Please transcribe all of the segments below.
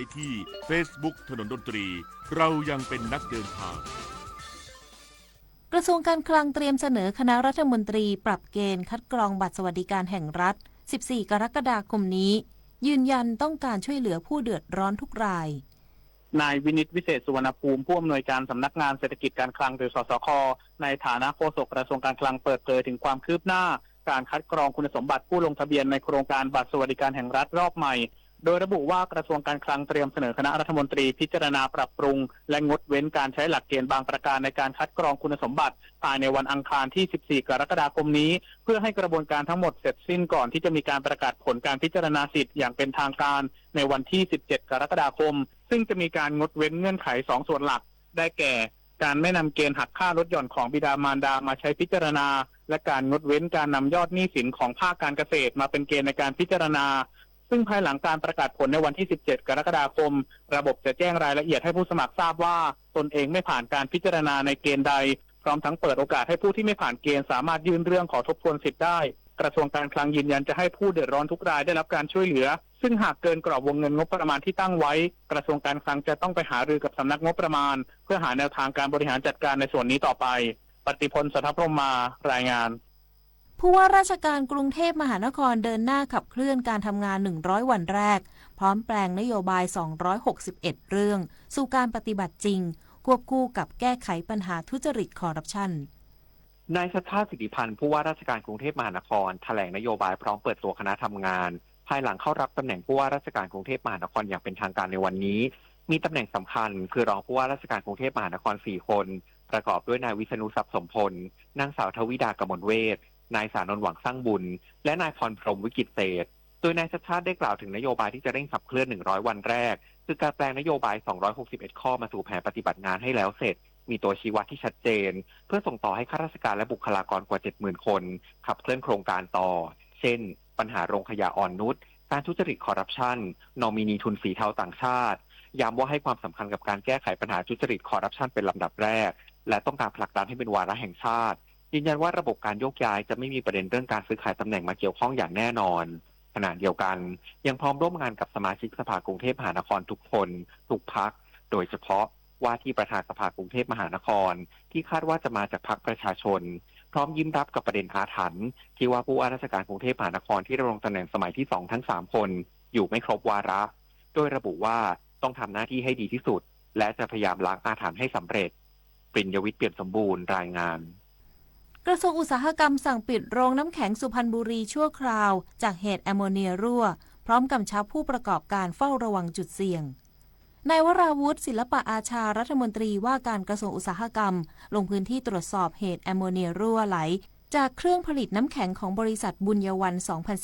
ได้ที่ Facebook ถนนดนตรีเรายังเป็นนักเดินทางกระทรวงการคลังเตรียมเสนอคณะรัฐมนตรีปรับเกณฑ์คัดกรองบัตรสวัสดิการแห่งรัฐ 14 กรกฎาคมนี้ยืนยันต้องการช่วยเหลือผู้เดือดร้อนทุกรายนายวินิตวิเศษสุวรรณภูมิผู้อำนวยการสำนักงานเศรษฐกิจการคลังหรือสสค.ในฐานะโฆษกกระทรวงการคลังเปิดเผยถึงความคืบหน้าการคัดกรองคุณสมบัติผู้ลงทะเบียนในโครงการบัตรสวัสดิการแห่งรัฐรอบใหม่โดยระบุว่ากระทรวงการคลังเตรียมเสนอคณะรัฐมนตรีพิจารณาปรับปรุงและงดเว้นการใช้หลักเกณฑ์บางประการในการคัดกรองคุณสมบัติภายในวันอังคารที่ 14 กรกฎาคมนี้เพื่อให้กระบวนการทั้งหมดเสร็จสิ้นก่อนที่จะมีการประกาศผลการพิจารณาสิทธิ์อย่างเป็นทางการในวันที่ 17 กรกฎาคมซึ่งจะมีการงดเว้นเงื่อนไข 2 ส่วนหลักได้แก่การไม่นำเกณฑ์หักค่าลดหย่อนของบิดามารดามาใช้พิจารณาและการงดเว้นการนำยอดหนี้สินของภาคการเกษตรมาเป็นเกณฑ์ในการพิจารณาซึ่งภายหลังการประกาศผลในวันที่ 17 กรกฎาคมระบบจะแจ้งรายละเอียดให้ผู้สมัครทราบว่าตนเองไม่ผ่านการพิจารณาในเกณฑ์ใดพร้อมทั้งเปิดโอกาสให้ผู้ที่ไม่ผ่านเกณฑ์สามารถยื่นเรื่องขอทบทวนสิทธิ์ได้กระทรวงการคลังยืนยันจะให้ผู้เดือดร้อนทุกรายได้รับการช่วยเหลือซึ่งหากเกินกรอบวงเงินงบประมาณที่ตั้งไว้กระทรวงการคลังจะต้องไปหารือกับสำนักงบประมาณเพื่อหาแนวทางการบริหารจัดการในส่วนนี้ต่อไปปฏิพล สัทธพรหมารายงานผู้ว่าราชการกรุงเทพมหานครเดินหน้าขับเคลื่อนการทำงาน100วันแรกพร้อมแปลงนโยบาย261เรื่องสู่การปฏิบัติจริงควบคู่กับแก้ไขปัญหาทุจริตคอร์รัปชันนายชัชชาติ สิทธิพันธ์ผู้ว่าราชการกรุงเทพมหานครแถลงนโยบายพร้อมเปิดตัวคณะทำงานภายหลังเข้ารับตำแหน่งผู้ว่าราชการกรุงเทพมหานครอย่างเป็นทางการในวันนี้มีตำแหน่งสำคัญคือรองผู้ว่าราชการกรุงเทพมหานคร4คนประกอบด้วยนายวิษณุทรัพย์สมพลนางสาวทวิดากมลเวชนายสานนท์หวังสร้างบุญและนายพรพรหมวิกิตเศรษฐ์โดยนายชัชชาติได้กล่าวถึงนโยบายที่จะเร่งขับเคลื่อน100วันแรกคือการแปลงนโยบาย261ข้อมาสู่แผนปฏิบัติงานให้แล้วเสร็จมีตัวชี้วัดที่ชัดเจนเพื่อส่งต่อให้ข้าราชการและบุคลากรกว่า 70,000 คนขับเคลื่อนโครงการต่อเช่นปัญหาโรงขยะอ่อนนุชการทุจริตคอร์รัปชันนอมินีทุนสีเทาต่างชาติย้ำว่าให้ความสำคัญกับการแก้ไขปัญหาทุจริตคอร์รัปชันเป็นลำดับแรกและต้องการผลักดันให้เป็นวาระแห่งชาติยืนยันว่าระบบการโยกย้ายจะไม่มีประเด็นเรื่องการซื้อขายตำแหน่งมาเกี่ยวข้องอย่างแน่นอนขณะเดียวกันยังพร้อมร่วมงานกับสมาชิกสภากรุงเทพมหานครทุกคนทุกพรรคโดยเฉพาะว่าที่ประธานสภากรุงเทพมหานครที่คาดว่าจะมาจากพรรคประชาชนพร้อมยิ้มรับกับประเด็นอาถรรพ์ที่ว่าผู้ว่าราชการกรุงเทพมหานครที่ดำรงตำแหน่งสมัยที่2ทั้ง3คนอยู่ไม่ครบวาระโดยระบุว่าต้องทำหน้าที่ให้ดีที่สุดและจะพยายามล้างอาถรรพ์ให้สำเร็จปริญญวิทย์เปี่ยมสมบูรณ์รายงานกระทรวงอุตสาหกรรมสั่งปิดโรงน้ำแข็งสุพรรณบุรีชั่วคราวจากเหตุแอมโมเนียรั่วพร้อมกำชับผู้ประกอบการเฝ้าระวังจุดเสี่ยงนายวราวุฒิศิลปะอาชารัฐมนตรีว่าการกระทรวงอุตสาหกรรมลงพื้นที่ตรวจสอบเหตุแอมโมเนียรั่วไหลจากเครื่องผลิตน้ำแข็งของบริษัทบุญยวัน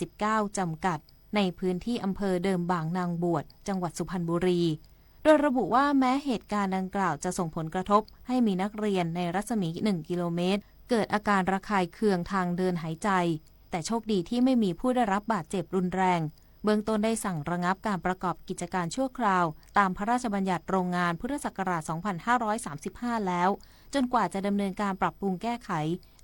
2019จำกัดในพื้นที่อำเภอเดิมบางนางบวชจังหวัดสุพรรณบุรีโดยระบุว่าแม้เหตุการณ์ดังกล่าวจะส่งผลกระทบให้มีนักเรียนในรัศมี1กิโลเมตรเกิดอาการระคายเคืองทางเดินหายใจแต่โชคดีที่ไม่มีผู้ได้รับบาดเจ็บรุนแรงเบื้องต้นได้สั่งระงับการประกอบกิจการชั่วคราวตามพระราชบัญญัติโรงงานพุทธศักราช 2535 แล้วจนกว่าจะดำเนินการปรับปรุงแก้ไข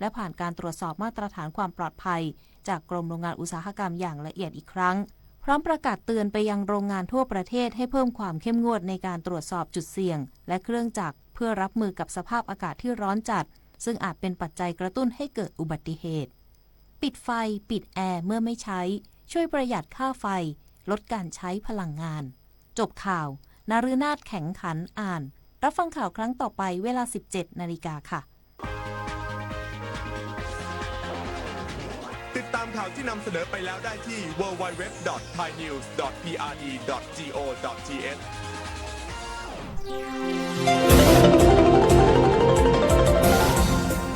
และผ่านการตรวจสอบมาตรฐานความปลอดภัยจากกรมโรงงานอุตสาหกรรมอย่างละเอียดอีกครั้งพร้อมประกาศเตือนไปยังโรงงานทั่วประเทศให้เพิ่มความเข้มงวดในการตรวจสอบจุดเสี่ยงและเครื่องจักรเพื่อรับมือกับสภาพอากาศที่ร้อนจัดซึ่งอาจเป็นปัจจัยกระตุ้นให้เกิดอุบัติเหตุปิดไฟปิดแอร์เมื่อไม่ใช้ช่วยประหยัดค่าไฟลดการใช้พลังงานจบข่าวนฤนาถแข็งขันอ่านรับฟังข่าวครั้งต่อไปเวลา 17 นาฬิกาค่ะติดตามข่าวที่นำเสนอไปแล้วได้ที่ www.thainews.prd.go.th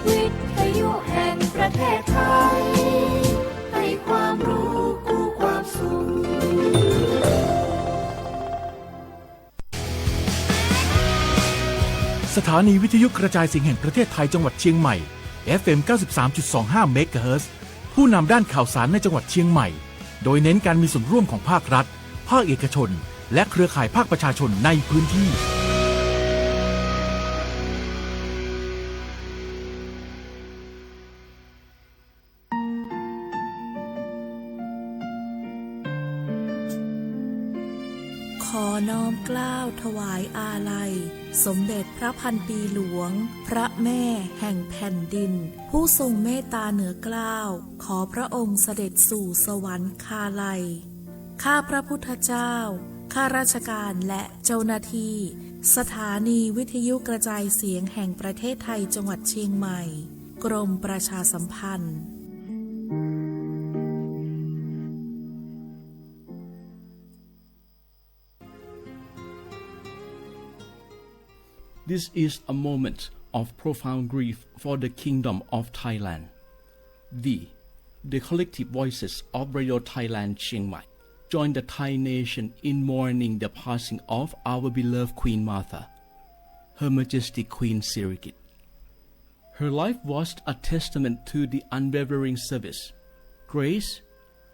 วิทยุแห่งประเทศไทยให้ความรู้คู่ความสุขสถานีวิทยุกระจายเสียงแห่งประเทศไทยจังหวัดเชียงใหม่ FM 93.25 เมกะเฮิรตซ์ผู้นำด้านข่าวสารในจังหวัดเชียงใหม่โดยเน้นการมีส่วนร่วมของภาครัฐภาคเอกชนและเครือข่ายภาคประชาชนในพื้นที่ขอนอ อมเกล้าวถวายอาลัยสมเด็จพระพันปีหลวงพระแม่แห่งแผ่นดินผู้ทรงเมตตาเหนือเกล้าวขอพระองค์เสด็จสู่สวรรคาลัยข้าพระพุทธเจ้าข้าราชการและเจ้าหน้าที่สถานีวิทยุกระจายเสียงแห่งประเทศไทยจังหวัดเชียงใหม่กรมประชาสัมพันธ์ This is a moment of profound grief for the Kingdom of Thailand. The collective voices of Radio Thailand Chiang Mai join the Thai nation in mourning the passing of our beloved Queen Martha, Her Majesty Queen Sirikit. Her life was a testament to the unwavering service, grace,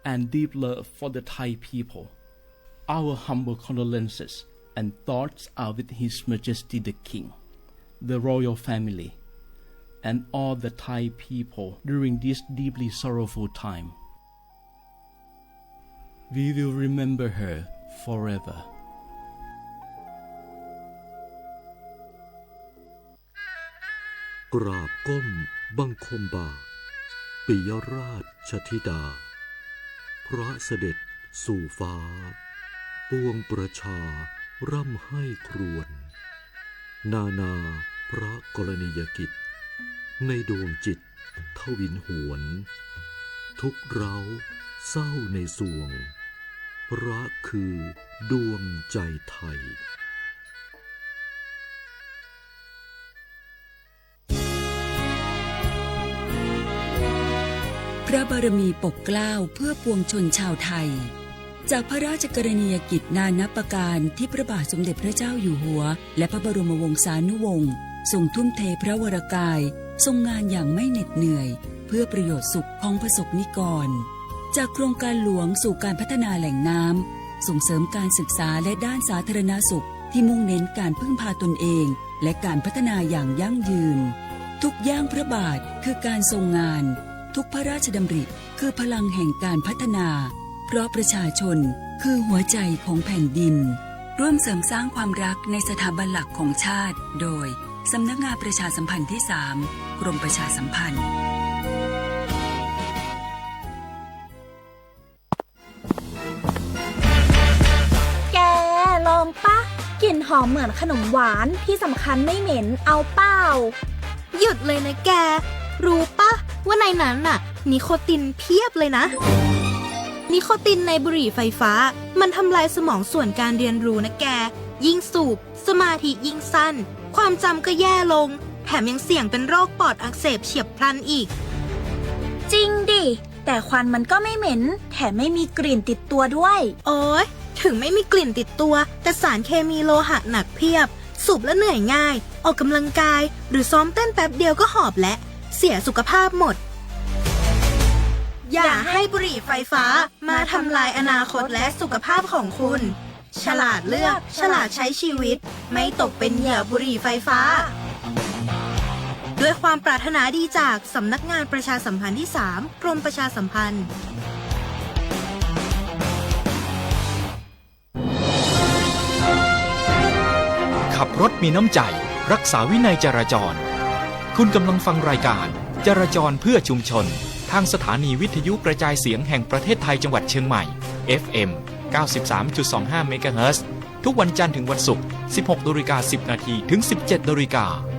and deep love for the Thai people. Our humble condolences and thoughts are with His Majesty the King, the royal family, and all the Thai people during this deeply sorrowful time. We will remember her forever. กราบก้มบังคมบาทปิยราชธิดาพระเสด็จสู่ฟ้าปวงประชาร่ำให้ครวญนาพระกรณียกิจในดวงจิตทวินหวนทุกเร้าเศร้าในสวงพระคือดวงใจไทยพระบารมีปกเกล้าเพื่อปวงชนชาวไทยจากพระราชกรณียกิจนานับประการที่พระบาทสมเด็จพระเจ้าอยู่หัวและพระบรมวงศานุวงศ์ทรงทุ่มเทพระวรกายทรงงานอย่างไม่เหน็ดเหนื่อยเพื่อประโยชน์สุขของประสบนิกรจากโครงการหลวงสู่การพัฒนาแหล่งน้ำส่งเสริมการศึกษาและด้านสาธารณสุขที่มุ่งเน้นการพึ่งพาตนเองและการพัฒนาอย่างยั่งยืนทุกย่างพระบาทคือการทรงงานทุกพระราชดำริคือพลังแห่งการพัฒนาเพราะประชาชนคือหัวใจของแผ่นดินร่วมเสริมสร้างความรักในสถาบันหลักของชาติโดยสำนักงานประชาสัมพันธ์ที่ 3 กรมประชาสัมพันธ์แกลองปะกลิ่นหอมเหมือนขนมหวานที่สำคัญไม่เหม็นเอาเปล่าหยุดเลยนะแกรู้ปะว่าในนั้นน่ะนิโคตินเพียบเลยนะนิโคตินในบุหรี่ไฟฟ้ามันทำลายสมองส่วนการเรียนรู้นะแกยิ่งสูบสมาธิยิ่งสั้นความจำก็แย่ลงแถมยังเสี่ยงเป็นโรคปอดอักเสบเฉียบพลันอีกจริงดิแต่ควันมันก็ไม่เหม็นแถมไม่มีกลิ่นติดตัวด้วยโอ๊ยถึงไม่มีกลิ่นติดตัวแต่สารเคมีโลหะหนักเพียบสูบแล้วเหนื่อยง่ายออกกำลังกายหรือซ้อมเต้นแป๊บเดียวก็หอบและเสียสุขภาพหมดอย่าให้บุหรี่ไฟฟ้ามาทำลายอนาคตและสุขภาพของคุณฉลาดเลือกฉลาดใช้ชีวิตไม่ตกเป็นเหยื่อบุหรี่ไฟฟ้าด้วยความปรารถนาดีจากสำนักงานประชาสัมพันธ์ที่ 3 กรมประชาสัมพันธ์ขับรถมีน้ำใจรักษาวินัยจราจรคุณกำลังฟังรายการจราจรเพื่อชุมชนทางสถานีวิทยุกระจายเสียงแห่งประเทศไทยจังหวัดเชียงใหม่ FM 93.25 เมกะเฮิรตซ์ทุกวันจันทร์ถึงวันศุกร์ 16:10 น. ถึง 17:00 น.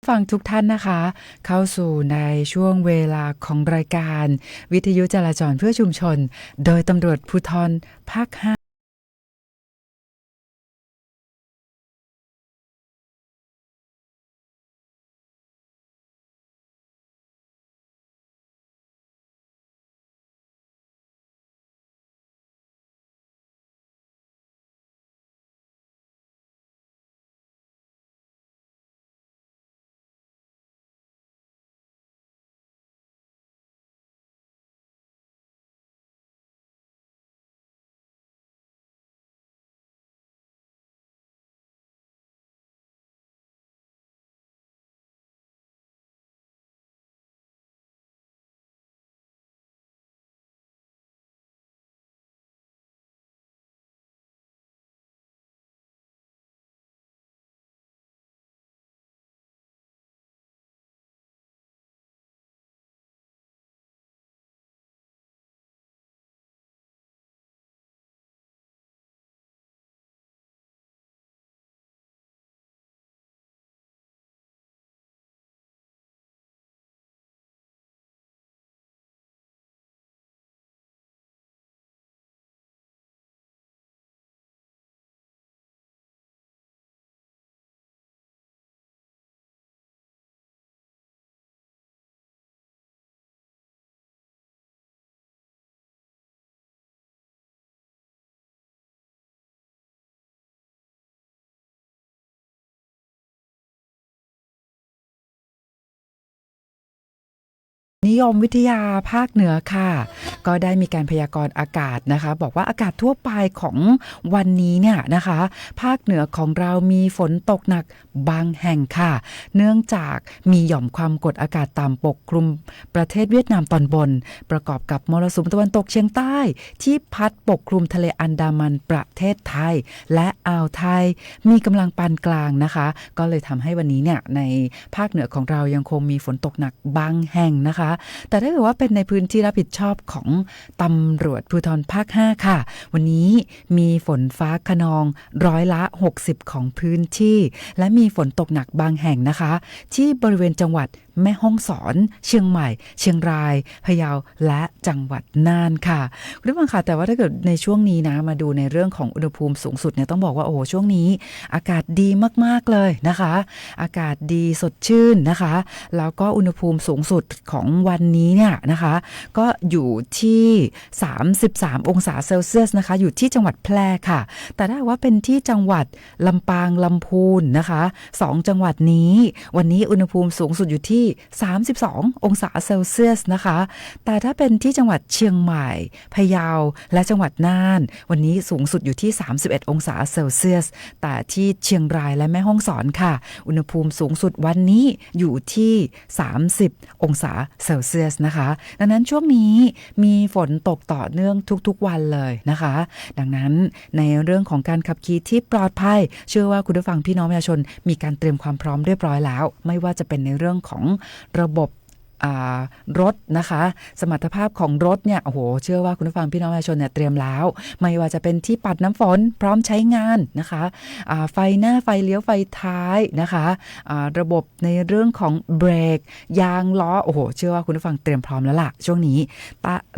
ฟังทุกท่านนะคะเข้าสู่ในช่วงเวลาของรายการวิทยุจราจรเพื่อชุมชนโดยตำรวจภูธรภาค 5นิยมวิทยาภาคเหนือค่ะก็ได้มีการพยากรณ์อากาศนะคะบอกว่าอากาศทั่วไปของวันนี้เนี่ยนะคะภาคเหนือของเรามีฝนตกหนักบางแห่งค่ะเนื่องจากมีหย่อมความกดอากาศต่ำปกคลุมประเทศเวียดนามตอนบนประกอบกับมรสุมตะวันตกเฉียงใต้ที่พัดปกคลุมทะเลอันดามันประเทศไทยและอ่าวไทยมีกำลังปานกลางนะคะก็เลยทำให้วันนี้เนี่ยในภาคเหนือของเรายังคงมีฝนตกหนักบางแห่งนะคะแต่ถ้าเกิดว่าเป็นในพื้นที่รับผิดชอบของตำรวจภูธรภาค 5ค่ะวันนี้มีฝนฟ้าคะนอง60%ของพื้นที่และมีฝนตกหนักบางแห่งนะคะที่บริเวณจังหวัดแม่ฮ่องสอนเชียงใหม่เชียงรายพะเยาและจังหวัดน่านค่ะคุณผู้ฟังค่ะแต่ว่าถ้าเกิดในช่วงนี้นะมาดูในเรื่องของอุณหภูมิสูงสุดเนี่ยต้องบอกว่าโอ้โหช่วงนี้อากาศดีมากๆเลยนะคะอากาศดีสดชื่นนะคะแล้วก็อุณหภูมิสูงสุดของวันนี้เนี่ยนะคะก็อยู่ที่33องศาเซลเซียสนะคะอยู่ที่จังหวัดแพร่ค่ะแต่ถ้าว่าเป็นที่จังหวัดลำปางลำพูนนะคะ2จังหวัดนี้วันนี้อุณหภูมิสูงสุดอยู่ที่32องศาเซลเซียสนะคะแต่ถ้าเป็นที่จังหวัดเชียงใหม่พะเยาและจังหวัดน่านวันนี้สูงสุดอยู่ที่31องศาเซลเซียสแต่ที่เชียงรายและแม่ฮ่องสอนค่ะอุณหภูมิสูงสุดวันนี้อยู่ที่30องศาเซลเซียสนะคะดังนั้นช่วงนี้มีฝนตกต่อเนื่องทุกๆวันเลยนะคะดังนั้นในเรื่องของการขับขี่ที่ปลอดภัยเชื่อว่าคุณผู้ฟังพี่น้องประชาชนมีการเตรียมความพร้อมเรียบร้อยแล้วไม่ว่าจะเป็นในเรื่องของระบบรถนะคะสมรรถภาพของรถเนี่ยโอ้โหเชื่อว่าคุณผู้ฟังพี่น้องประชาชนเนี่ยเตรียมแล้วไม่ว่าจะเป็นที่ปัดน้ำฝนพร้อมใช้งานนะคะไฟหน้าไฟเลี้ยวไฟท้ายนะคะระบบในเรื่องของเบรกยางล้อโอ้โหเชื่อว่าคุณผู้ฟังเตรียมพร้อมแล้วล่ะช่วงนี้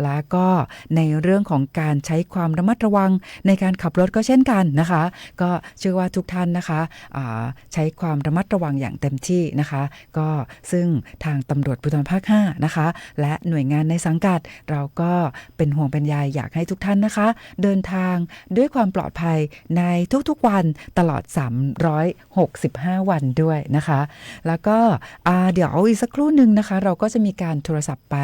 แล้วก็ในเรื่องของการใช้ความระมัดระวังในการขับรถก็เช่นกันนะคะก็เชื่อว่าทุกท่านนะคะใช้ความระมัดระวังอย่างเต็มที่นะคะก็ซึ่งทางตำรวจภูธรภาค 5นะคะและหน่วยงานในสังกัดเราก็เป็นห่วงเป็นใยอยากให้ทุกท่านนะคะเดินทางด้วยความปลอดภัยในทุกๆวันตลอด365วันด้วยนะคะแล้วก็เดี๋ยวอีกสักครู่นึงนะคะเราก็จะมีการโทรศัพท์ไป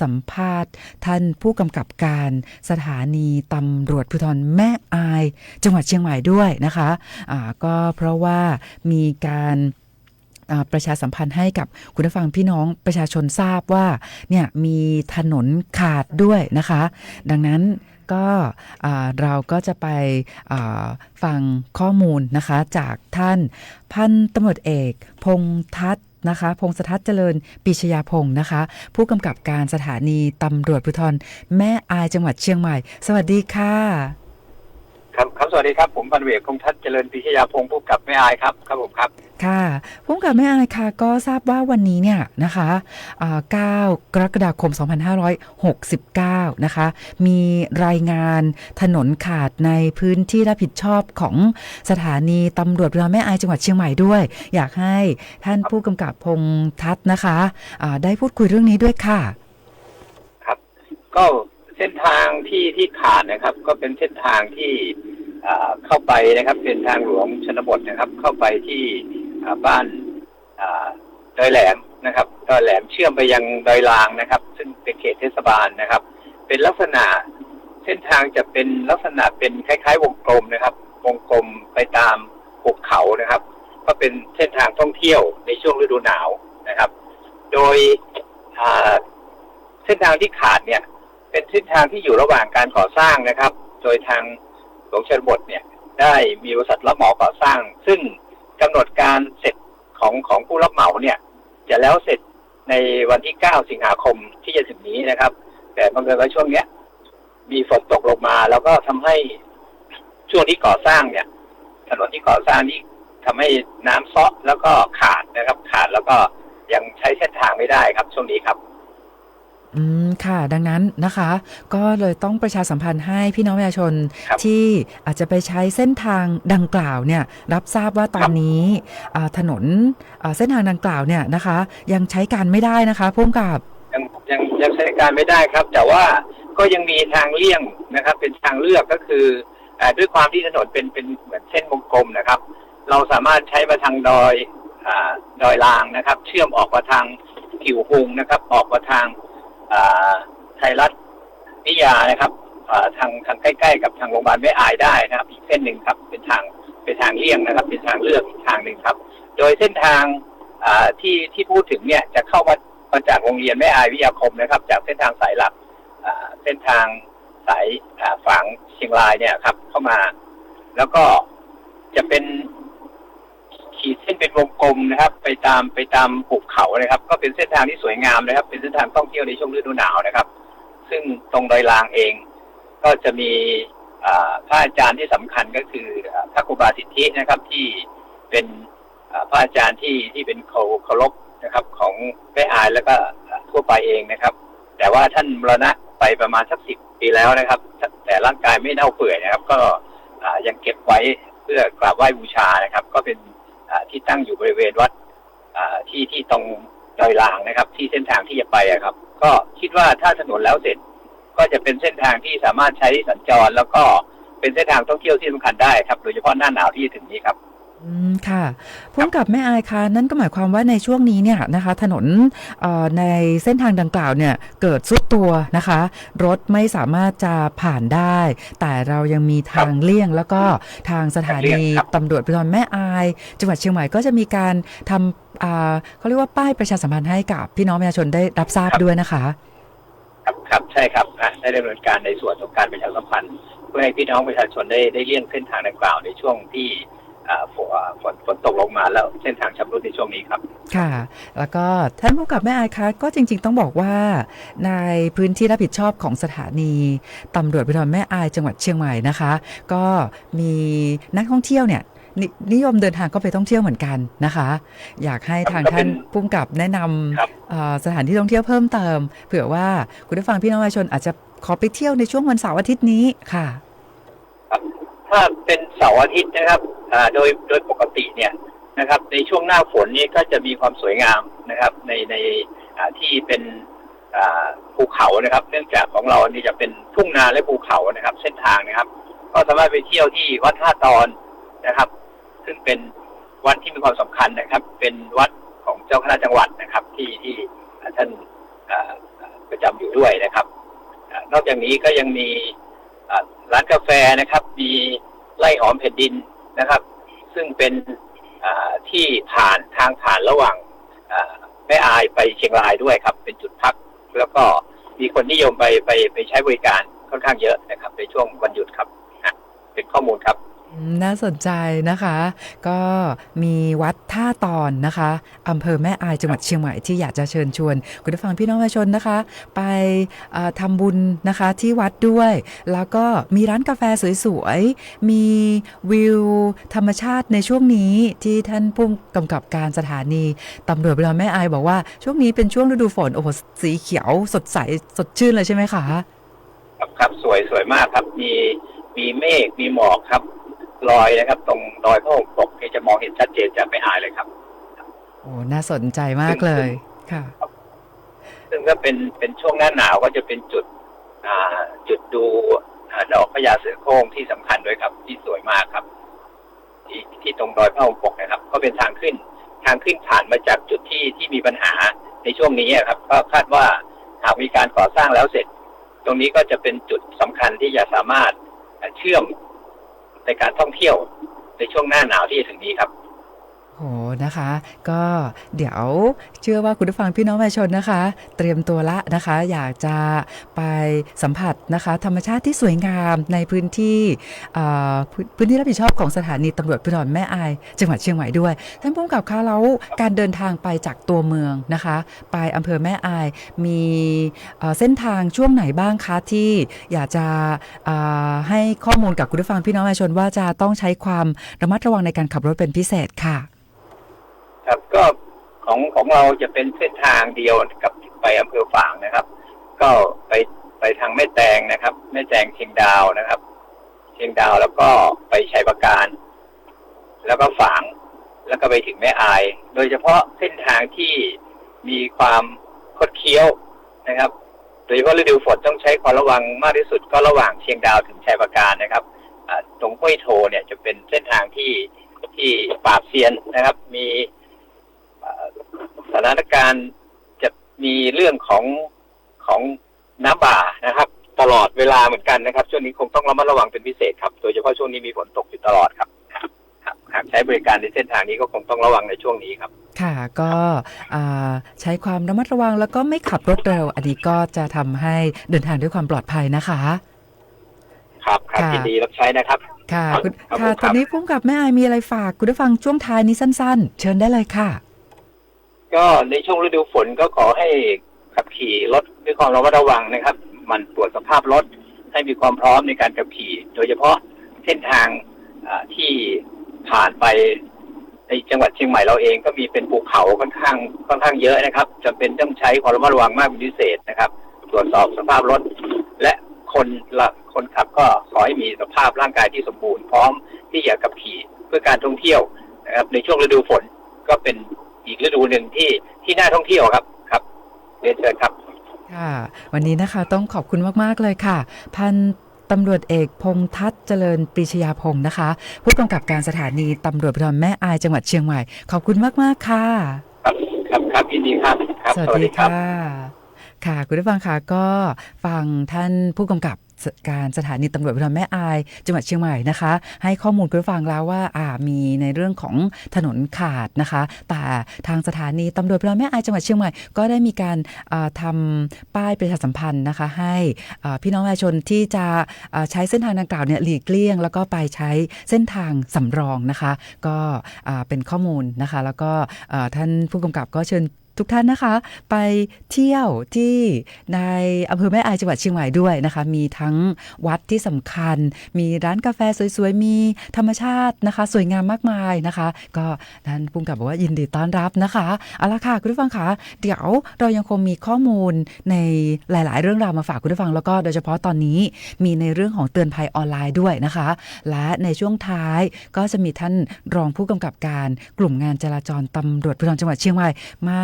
สัมภาษณ์ท่านผู้กำกับการสถานีตำรวจภูธรแม่อายจังหวัดเชียงใหม่ด้วยนะคะก็เพราะว่ามีการประชาสัมพันธ์ให้กับคุณผู้ฟังพี่น้องประชาชนทราบว่าเนี่ยมีถนนขาดด้วยนะคะดังนั้นก็เราก็จะไปฟังข้อมูลนะคะจากท่านพันตำรวจเอกพงษ์ทัศน์นะคะพงศทัศน์เจริญปิชยาพงศ์นะคะผู้กำกับการสถานีตำรวจภูธรแม่อายจังหวัดเชียงใหม่สวัสดีค่ะครับสวัสดีครับผมพันตำรวจเอกพงษ์ทัศน์เจริญปิชยาพงศ์ผู้กำกับแม่อายครับผมครับ ค่ะผู้กำกับแม่อายค่ะก็ทราบว่าวันนี้เนี่ยนะคะ9 กรกฎาคม 2569 นะคะมีรายงานถนนขาดในพื้นที่รับผิดชอบของสถานีตำรวจภูธรแม่อายจังหวัดเชียงใหม่ด้วยอยากให้ท่านผู้กำกับพงษ์ทัศน์นะคะได้พูดคุยเรื่องนี้ด้วยค่ะครับก็เส้นทางที่ขาดนะครับก็เป็นเส้นทางที่เข้าไปนะครับเป็นทางหลวงชนบทนะครับเข้าไปที่บ้านดอยแหลมนะครับดอยแหลมเชื่อมไปยังดอยลางนะครับซึ่งเป็นเขตเทศบาลนะครับเป็นลักษณะเส้นทางจะเป็นลักษณะเป็นคล้ายๆวงกลมนะครับวงกลมไปตามภูเขานะครับก็เป็นเส้นทางท่องเที่ยวในช่วงฤดูหนาวนะครับโดยเส้นทางที่ขาดเนี่ยเป็นเส้นทางที่อยู่ระหว่างการก่อสร้างนะครับโดยทางหลวงชนบทเนี่ยได้มีบริษัทรับเหมาก่อสร้างซึ่งกำหนดการเสร็จของผู้รับเหมาเนี่ยจะแล้วเสร็จในวันที่9 สิงหาคมที่จะถึงนี้นะครับแต่บังเอิญว่าช่วงเนี้ยมีฝนตกลงมาแล้วก็ทำให้ช่วงที่ก่อสร้างเนี่ยถนนที่ก่อสร้างนี่ทำให้น้ำเซาะแล้วก็ขาดนะครับขาดแล้วก็ยังใช้เส้นทางไม่ได้ครับช่วงนี้ครับค่ะดังนั้นนะคะก็เลยต้องประชาสัมพันธ์ให้พี่น้องประชาชนที่อาจจะไปใช้เส้นทางดังกล่าวเนี่ยรับทราบว่าตอนนี้ถนนเส้นทางดังกล่าวเนี่ยนะคะยังใช้การไม่ได้นะคะผู้กำกับยังใช้การไม่ได้ครับแต่ว่าก็ยังมีทางเลี่ยงนะครับเป็นทางเลือกก็คือด้วยความที่ถนนเป็นเหมือนเส้นวงกลมนะครับเราสามารถใช้มาทางดอยลางนะครับเชื่อมออกมาทางกิ่วหุงนะครับออกมาทางไทยรัฐวิทยานะครับทางใกล้ๆกับทางโรงพยาบาลแม่อายได้นะครับอีกเส้นหนึ่งครับเป็นทางเลี่ยงนะครับเป็นทางเลือกอีกทางหนึ่งครับโดยเส้นทางที่พูดถึงเนี่ยจะเข้ามาจากโรงเรียนแม่อายวิทยาคมนะครับจากเส้นทางสายหลักเส้นทางสายฝางเชียงรายเนี่ยครับเข้ามาแล้วก็จะเป็นขีดเส้นเป็นวงกลมนะครับไปตามภูเขานะครับก็เป็นเส้นทางที่สวยงามนะครับเป็นเส้นทางท่องเที่ยวในช่วงฤดูหนาวนะครับซึ่งตรงดอยลางเองก็จะมีพระอาจารย์ที่สำคัญก็คือพระครูบาสิทธินะครับที่เป็นพระอาจารย์ที่เป็นเคารพนะครับของแม่อายแล้วก็ทั่วไปเองนะครับแต่ว่าท่านมรณะไปประมาณสัก10 ปีแล้วนะครับแต่ร่างกายไม่เน่าเปื่อยนะครับก็ยังเก็บไว้เพื่อกราบไหว้บูชานะครับก็เป็นที่ตั้งอยู่บริเวณวัดที่ตรงดอยลางนะครับที่เส้นทางที่จะไปครับก็คิดว่าถ้าถนนแล้วเสร็จก็จะเป็นเส้นทางที่สามารถใช้สัญจรแล้วก็เป็นเส้นทางท่องเที่ยวที่สำคัญได้ครับโดยเฉพาะหน้าหนาวที่จะถึงนี้ครับค่ะผู้กำกับแม่อายคะนั่นก็หมายความว่าในช่วงนี้เนี่ยนะคะถนนในเส้นทางดังกล่าวเนี่ยเกิดทรุดตัวนะคะรถไม่สามารถจะผ่านได้แต่เรายังมีทางเลี่ยงแล้วก็ทางสถานีตำรวจภูธรแม่อายจังหวัดเชียงใหม่ก็จะมีการทำเขาเรียกว่าป้ายประชาสัมพันธ์ให้กับพี่น้องประชาชนได้รับทราบด้วยนะคะครับใช่ครับได้ดำเนินการในส่วนของการประชาสัมพันธ์เพื่อให้พี่น้องประชาชนได้เลี่ยงเส้นทางดังกล่าวในช่วงที่ฝนตกลงมาแล้วเส้นทางชำรุดในช่วงนี้ครับค่ะแล้วก็ท่านผู้กำกับแม่อายคะก็จริงๆต้องบอกว่าในพื้นที่รับผิดชอบของสถานีตำรวจภูธรแม่อายจังหวัดเชียงใหม่นะคะก็มีนักท่องเที่ยวเนี่ยนิยมเดินทางก็ไปท่องเที่ยวเหมือนกันนะคะอยากให้ทางท่านผู้กำกับแนะนำสถานที่ท่องเที่ยวเพิ่มเติมเผื่อว่าคุณผู้ฟังพี่น้องประชาชนอาจจะขอไปเที่ยวในช่วงวันเสาร์อาทิตย์นี้ค่ะถ้าเป็นเสาร์อาทิตย์นะครับโดยปกติเนี่ยนะครับในช่วงหน้าฝนนี้ก็จะมีความสวยงามนะครับในที่เป็นภูเขานะครับเนื่องจากของเรานี่จะเป็นทุ่งนาและภูเขานะครับเส้นทางนะครับก็สามารถไปเที่ยวที่วัดท่าตอนนะครับซึ่งเป็นวัดที่มีความสำคัญนะครับเป็นวัดของเจ้าคณะจังหวัดนะครับที่ท่านประจำอยู่ด้วยนะครับนอกจากนี้ก็ยังมีร้านกาแฟนะครับมีไร่หอมแผ่นดินนะครับซึ่งเป็นที่ทางผ่านระหว่างแม่อายไปเชียงรายด้วยครับเป็นจุดพักแล้วก็มีคนนิยมไปใช้บริการค่อนข้างเยอะนะครับในช่วงวันหยุดครับเป็นข้อมูลครับ น่าสนใจนะคะ ก็มีวัดท่าตอนนะคะอำเภอแม่อายจังหวัดเชียงใหม่ที่อยากจะเชิญชวนคุณผู้ฟังพี่น้องประชาชนนะคะ ไปทำบุญนะคะที่วัดด้วย แล้วก็มีร้านกาแฟสวยๆมีวิวธรรมชาติในช่วงนี้ที่ท่านผู้กำกับการสถานีตำรวจภูธรแม่อายบอกว่าช่วงนี้เป็นช่วงฤดูฝนโอ้โหสีเขียวสดใสสดชื่นเลยใช่ไหมคะครับสวยมากครับมีเมฆมีหมอกครับลอยนะครับตรงดอยพระห่มปกที่จะมองเห็นชัดเจนจากไม่อายเลยครับโอ้น่าสนใจมากเลยค่ะซึ่งก็เป็นช่วงหน้าหนาวก็จะเป็นจุดดูดอกพญาเสือโคร่งที่สำคัญด้วยครับที่สวยมากครับที่ตรงดอยพระห่มปกนะครับก็เป็นทางขึ้นผ่านมาจากจุดที่มีปัญหาในช่วงนี้ครับก็คาดว่าหากมีการก่อสร้างแล้วเสร็จตรงนี้ก็จะเป็นจุดสำคัญที่จะสามารถเชื่อมในการท่องเที่ยวในช่วงหน้าหนาวที่จะถึงนี้ครับโหนะคะก็เดี๋ยวเชื่อว่าคุณผู้ฟังพี่น้องประชาชนนะคะเตรียมตัวละนะคะอยากจะไปสัมผัสนะคะธรรมชาติที่สวยงามในพื้นที่รับผิดชอบของสถานีตำรวจภูธรแม่อายจังหวัดเชียงใหม่ด้วยท่านผู้กำกับคะแล้วการเดินทางไปจากตัวเมืองนะคะไปอำเภอแม่อายมีเส้นทางช่วงไหนบ้างคะที่อยากจะให้ข้อมูลกับคุณผู้ฟังพี่น้องประชาชนว่าจะต้องใช้ความระมัดระวังในการขับรถเป็นพิเศษค่ะครับก็ของเราจะเป็นเส้นทางเดียวกับไปอำเภอฝางนะครับก็ไปทางแม่แตงนะครับแม่แตงเชียงดาวนะครับเชียงดาวแล้วก็ไปชัยปราการแล้วก็ฝางแล้วก็ไปถึงแม่อายโดยเฉพาะเส้นทางที่มีความคดเคี้ยวนะครับโดยเฉพาะฤดูฝนต้องใช้ความระวังมากที่สุดก็ระหว่างเชียงดาวถึงชัยปราการนะครับตรงห้วยโทเนี่ยจะเป็นเส้นทางที่ปราบเซียนนะครับมีสถานการณ์จะมีเรื่องของน้ำบ่านะครับตลอดเวลาเหมือนกันนะครับช่วงนี้คงต้องระมัดระวังเป็นพิเศษครับโดยเฉพาะช่วงนี้มีฝนตกอยู่ตลอดครับหากใช้บริการในเส้นทางนี้ก็คงต้องระวังในช่วงนี้ครับค่ะก็ใช้ความระมัดระวังแล้วก็ไม่ขับรถเร็วอันนี้ก็จะทำให้เดินทางด้วยความปลอดภัยนะคะครับยินดีรับใช้นะครับค่ะตอนนี้พุ่งกับแม่อายมีอะไรฝากคุณผู้ฟังช่วงท้ายนี้สั้นๆเชิญได้เลยค่ะก็ในช่วงฤดูฝนก็ขอให้ขับขี่รถด้วยความระมัดระวังนะครับมันตรวจสภาพรถให้มีความพร้อมในการขับขี่โดยเฉพาะเส้นทางที่ผ่านไปในจังหวัดเชียงใหม่เราเองก็มีเป็นภูเขาค่อนข้างเยอะนะครับจำเป็นต้องใช้ความระมัดระวังมากเป็นพิเศษนะครับตรวจสอบสภาพรถและคนขับก็ขอให้มีสภาพร่างกายที่สมบูรณ์พร้อมที่จะขับขี่เพื่อการท่องเที่ยวนะครับในช่วงฤดูฝนก็เป็นอีกฤดูหนึ่งที่น่าท่องเที่ยวครับเรียนเชิญครับค่ะวันนี้นะคะต้องขอบคุณมากๆเลยค่ะพันตำรวจเอกพงษ์ทัศน์เจริญปรีชยาพงศ์นะคะผู้กำกับการสถานีตำรวจภูธรแม่อายจังหวัดเชียงใหม่ขอบคุณมากๆค่ะครับยินดีครับสวัสดีค่ะค่ะคุณผู้ฟังค่ะก็ฟังท่านผู้กำกับการสถานีตำรวจภูธรแม่อายจังหวัดเชียงใหม่นะคะให้ข้อมูลคุณผู้ฟังแล้วว่ามีในเรื่องของถนนขาดนะคะแต่ทางสถานีตำรวจภูธรแม่อายจังหวัดเชียงใหม่ก็ได้มีการทำป้ายประชาสัมพันธ์นะคะให้พี่น้องประชาชนที่จะใช้เส้นทางดังกล่าวเนี่ยหลีกเลี่ยงแล้วก็ไปใช้เส้นทางสำรองนะคะก็เป็นข้อมูลนะคะแล้วก็ท่านผู้กำกับก็เชิญทุกท่านนะคะไปเที่ยวที่ในอำเภอแม่อายจังหวัดเชียงใหม่ด้วยนะคะมีทั้งวัดที่สำคัญมีร้านกาแฟสวยๆมีธรรมชาตินะคะสวยงามมากมายนะคะก็ท่านผู้กำกับบอกว่ายินดีต้อนรับนะคะเอาละค่ะคุณผู้ฟังคะเดี๋ยวเรายังคงมีข้อมูลในหลายๆเรื่องราวมาฝากคุณผู้ฟังแล้วก็โดยเฉพาะตอนนี้มีในเรื่องของเตือนภัยออนไลน์ด้วยนะคะและในช่วงท้ายก็จะมีท่านรองผู้กำกับการกลุ่มงานจราจรตำรวจภูธรจังหวัดเชียงใหม่มา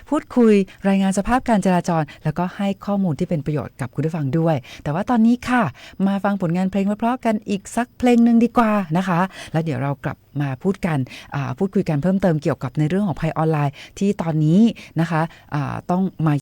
พูดคุยรายงานสภาพการจราจรแล้วก็ให้ข้อมูลที่เป็นประโยชน์กับคุณผู้ฟังด้วยแต่ว่าตอนนี้ค่ะมาฟังผลงานเพลงเพราะๆกันอีกสักเพลงนึงดีกว่านะคะแล้วเดี๋ยวเรากลับมาพูดคุยกันเพิ่มเติมเกี่ยวกับในเรื่องของภัยออนไลน์ที่ตอนนี้นะคะต้องมา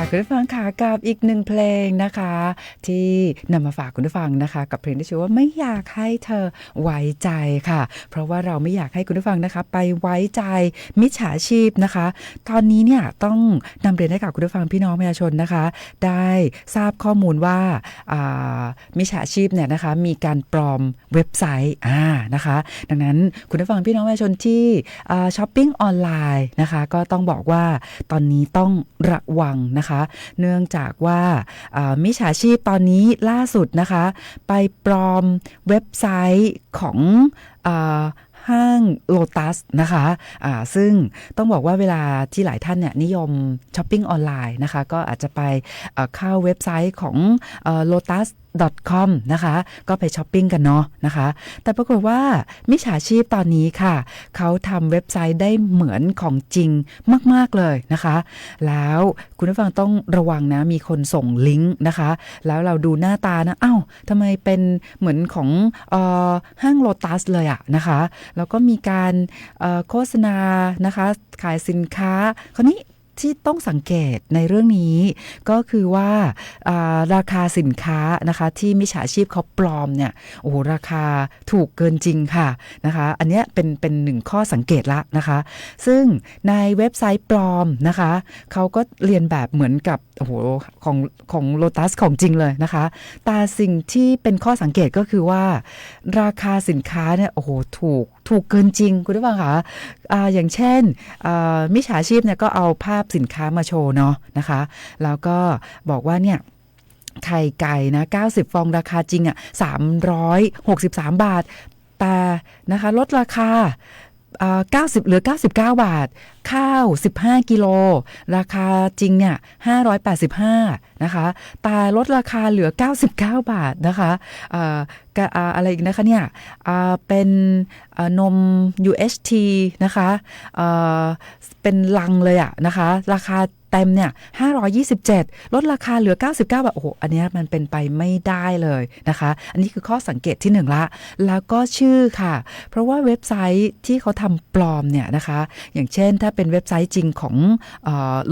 คุณผู้ฟังค่ะกับอีกหนึ่งเพลงนะคะที่นำมาฝากคุณผู้ฟังนะคะกับเพลงที่ชื่อว่าไม่อยากให้เธอไว้ใจค่ะเพราะว่าเราไม่อยากให้คุณผู้ฟังนะคะไปไว้ใจมิจฉาชีพนะคะตอนนี้เนี่ยต้องนำเรียนให้กับคุณผู้ฟังพี่น้องประชาชนนะคะได้ทราบข้อมูลว่ามิจฉาชีพเนี่ยนะคะมีการปลอมเว็บไซต์นะคะดังนั้นคุณผู้ฟังพี่น้องประชาชนที่ช้อปปิ้งออนไลน์นะคะก็ต้องบอกว่าตอนนี้ต้องระวังนะคะเนื่องจากว่ามิจฉาชีพตอนนี้ล่าสุดนะคะไปปลอมเว็บไซต์ของห้างโลตัสนะคะซึ่งต้องบอกว่าเวลาที่หลายท่านเนี่ยนิยมช้อปปิ้งออนไลน์นะคะก็อาจจะไปเข้าเว็บไซต์ของlotus.com นะคะก็ไปช้อปปิ้งกันเนาะนะคะแต่ปรากฏว่ามิจฉาชีพตอนนี้ค่ะเขาทำเว็บไซต์ได้เหมือนของจริงมากๆเลยนะคะแล้วคุณผู้ฟังต้องระวังนะมีคนส่งลิงก์นะคะแล้วเราดูหน้าตานะอ้าวทำไมเป็นเหมือนของห้างโลตัสเลยอะนะคะแล้วก็มีการโฆษณานะคะขายสินค้าคราวนี้ที่ต้องสังเกตในเรื่องนี้ก็คือว่าราคาสินค้านะคะที่มิจฉาชีพเขาปลอมเนี่ยโอ้โหราคาถูกเกินจริงค่ะนะคะอันนี้เป็นหนึ่งข้อสังเกตละนะคะซึ่งในเว็บไซต์ปลอมนะคะเขาก็เรียนแบบเหมือนกับโอ้โหของโลตัสของจริงเลยนะคะแต่สิ่งที่เป็นข้อสังเกตก็คือว่าราคาสินค้าเนี่ยโอ้โหถูกเกินจริงคุณผู้ฟังคะอย่างเช่นมิจฉาชีพเนี่ยก็เอาภาพสินค้ามาโชว์เนาะนะคะแล้วก็บอกว่าเนี่ยไข่ไก่นะ90ฟองราคาจริง363 บาทแต่นะคะลดราคา90เหลือ99 บาทข้าว15กิโลราคาจริงเนี่ย585นะคะแต่ลดราคาเหลือ99 บาทนะคะอะไรอีกนะคะเนี่ยเป็นนม UHT นะคะเป็นลังเลยอะนะคะราคาเต็มเนี่ย527ลดราคาเหลือ99 บาทโอ้โหอันนี้มันเป็นไปไม่ได้เลยนะคะอันนี้คือข้อสังเกตที่1ละแล้วก็ชื่อค่ะเพราะว่าเว็บไซต์ที่เขาทำปลอมเนี่ยนะคะอย่างเช่นถ้าเป็นเว็บไซต์จริงของ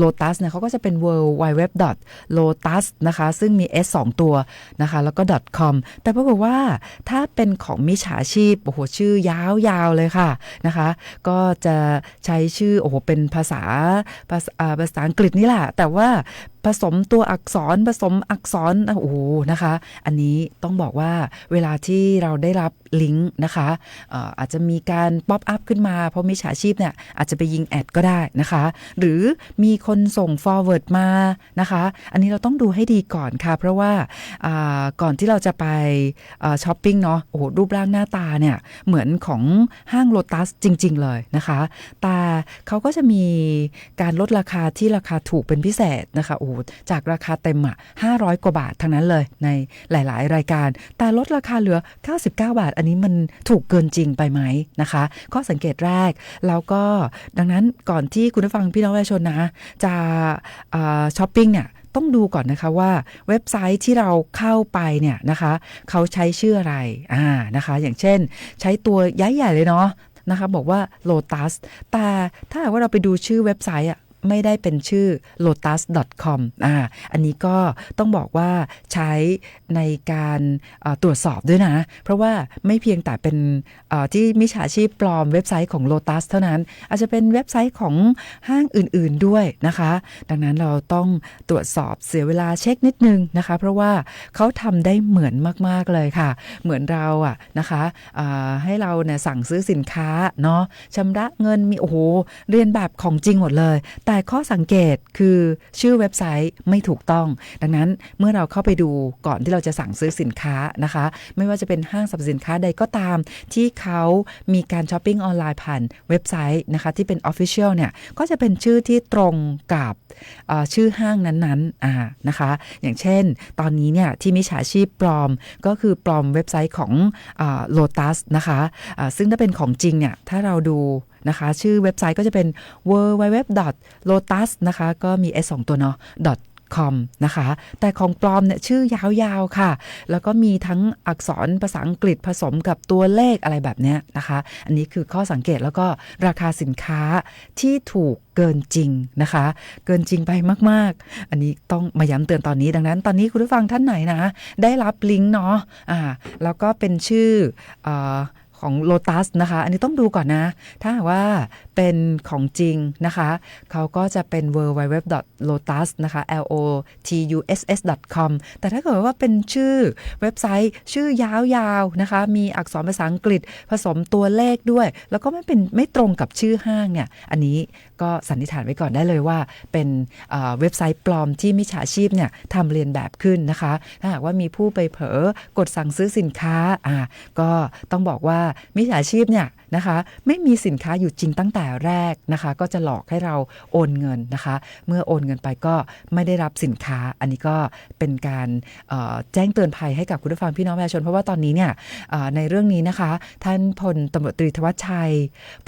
Lotus เนี่ยเขาก็จะเป็น www.lotus นะคะซึ่งมี s 2ตัวนะคะแล้วก็ .com แต่ปรากฏว่าถ้าเป็นของมิจฉาชีพโอ้โหชื่อยาวๆเลยค่ะนะคะก็จะใช้ชื่อโอ้โหเป็นภาษาอังกฤษนี่แหละแต่ว่าผสมตัวอักษรผสมอักษรโอ้โหนะคะอันนี้ต้องบอกว่าเวลาที่เราได้รับลิงก์นะคะอาจจะมีการป๊อปอัพขึ้นมาเพราะมิจฉาชีพเนี่ยอาจจะไปยิงแอดก็ได้นะคะหรือมีคนส่ง forward มานะคะอันนี้เราต้องดูให้ดีก่อนค่ะเพราะว่าก่อนที่เราจะไปช้อปปิ้งเนาะโอ้โหรูปร่างหน้าตาเนี่ยเหมือนของห้างโลตัสจริงๆเลยนะคะแต่เขาก็จะมีการลดราคาที่ราคาถูกเป็นพิเศษนะคะโอ้จากราคาเต็ม500 กว่าบาททั้งนั้นเลยในหลายๆรายการแต่ลดราคาเหลือ99 บาทอันนี้มันถูกเกินจริงไปไหมนะคะข้อสังเกตแรกแล้วก็ดังนั้นก่อนที่คุณผู้ฟังพี่น้องประชาชนนะจะช้อปปิ้งเนี่ยต้องดูก่อนนะคะว่าเว็บไซต์ที่เราเข้าไปเนี่ยนะคะเขาใช้ชื่ออะไรนะคะอย่างเช่นใช้ตัวใหญ่ๆเลยเนาะนะคะบอกว่า Lotus แต่ถ้าหากว่าเราไปดูชื่อเว็บไซต์ไม่ได้เป็นชื่อ lotus.com อันนี้ก็ต้องบอกว่าใช้ในการตรวจสอบด้วยนะเพราะว่าไม่เพียงแต่เป็นที่มิจฉาชีพปลอมเว็บไซต์ของ Lotus เท่านั้นอาจจะเป็นเว็บไซต์ของห้างอื่นๆด้วยนะคะดังนั้นเราต้องตรวจสอบเสียเวลาเช็คนิดนึงนะคะเพราะว่าเขาทำได้เหมือนมากๆเลยค่ะเหมือนเรานะคะให้เราเนี่ยสั่งซื้อสินค้าเนาะชำระเงินมีโอ้โหเรียนแบบของจริงหมดเลยแต่ข้อสังเกตคือชื่อเว็บไซต์ไม่ถูกต้องดังนั้นเมื่อเราเข้าไปดูก่อนที่เราจะสั่งซื้อสินค้านะคะไม่ว่าจะเป็นห้างสรรพสินค้าใดก็ตามที่เขามีการช้อปปิ้งออนไลน์ผ่านเว็บไซต์นะคะที่เป็น Official เนี่ยก็จะเป็นชื่อที่ตรงกับชื่อห้างนั้นๆนะคะอย่างเช่นตอนนี้เนี่ยที่มิจฉาชีพปลอมก็คือปลอมเว็บไซต์ของLotus นะคะซึ่งถ้าเป็นของจริงเนี่ยถ้าเราดูนะคะชื่อเว็บไซต์ก็จะเป็น www.lotus นะคะก็มี s 2ตัวเนาะ .com นะคะแต่ของปลอมเนี่ยชื่อยาวๆค่ะแล้วก็มีทั้งอักษรภาษาอังกฤษผสมกับตัวเลขอะไรแบบเนี้ยนะคะอันนี้คือข้อสังเกตแล้วก็ราคาสินค้าที่ถูกเกินจริงนะคะเกินจริงไปมากๆอันนี้ต้องมาย้ำเตือนตอนนี้ดังนั้นตอนนี้คุณผู้ฟังท่านไหนนะได้รับลิงก์เนาะแล้วก็เป็นชื่อของ Lotus นะคะอันนี้ต้องดูก่อนนะถ้าหากว่าเป็นของจริงนะคะเขาก็จะเป็น www.lotus นะคะ lotus.com แต่ถ้าเกิดว่าเป็นชื่อเว็บไซต์ชื่อยาวๆนะคะมีอักษรภาษาอังกฤษผสมตัวเลขด้วยแล้วก็ไม่ตรงกับชื่อห้างเนี่ยอันนี้ก็สันนิษฐานไว้ก่อนได้เลยว่าเป็นเว็บไซต์ปลอมที่มิจฉาชีพเนี่ยทำเลียนแบบขึ้นนะคะถ้าหากว่ามีผู้ไปเผลอกดสั่งซื้อสินค้าก็ต้องบอกว่ามิจฉาชีพเนี่ยนะคะไม่มีสินค้าอยู่จริงตั้งแต่แรกนะคะก็จะหลอกให้เราโอนเงินนะคะเมื่อโอนเงินไปก็ไม่ได้รับสินค้าอันนี้ก็เป็นการแจ้งเตือนภัยให้กับคุณผู้ฟังพี่น้องประชาชนเพราะว่าตอนนี้เนี่ยในเรื่องนี้นะคะท่านพลตำรวจตรีธวัชชัย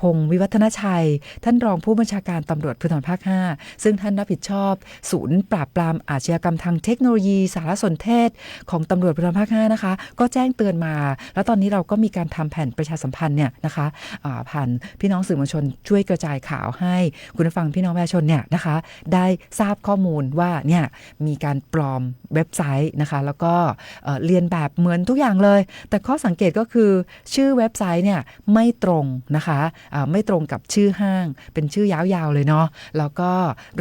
พงศ์วิวัฒนชัยท่านรองผู้บัญชาการตำรวจภูธรภาค 5ซึ่งท่านรับผิดชอบศูนย์ปราบปรามอาชญากรรมทางเทคโนโลยีสารสนเทศของตำรวจภูธรภาค 5นะคะก็แจ้งเตือนมาแล้วตอนนี้เราก็มีการทำแผ่นประชาสัมพันธ์เนี่ยนะคะผ่านพี่น้องสื่อมวลชนช่วยกระจายข่าวให้คุณผู้ฟังพี่น้องประชาชนเนี่ยนะคะได้ทราบข้อมูลว่าเนี่ยมีการปลอมเว็บไซต์นะคะแล้วก็เรียนแบบเหมือนทุกอย่างเลยแต่ข้อสังเกตก็คือชื่อเว็บไซต์เนี่ยไม่ตรงนะคะไม่ตรงกับชื่อห้างเป็นชื่อยาวๆเลยเนาะแล้วก็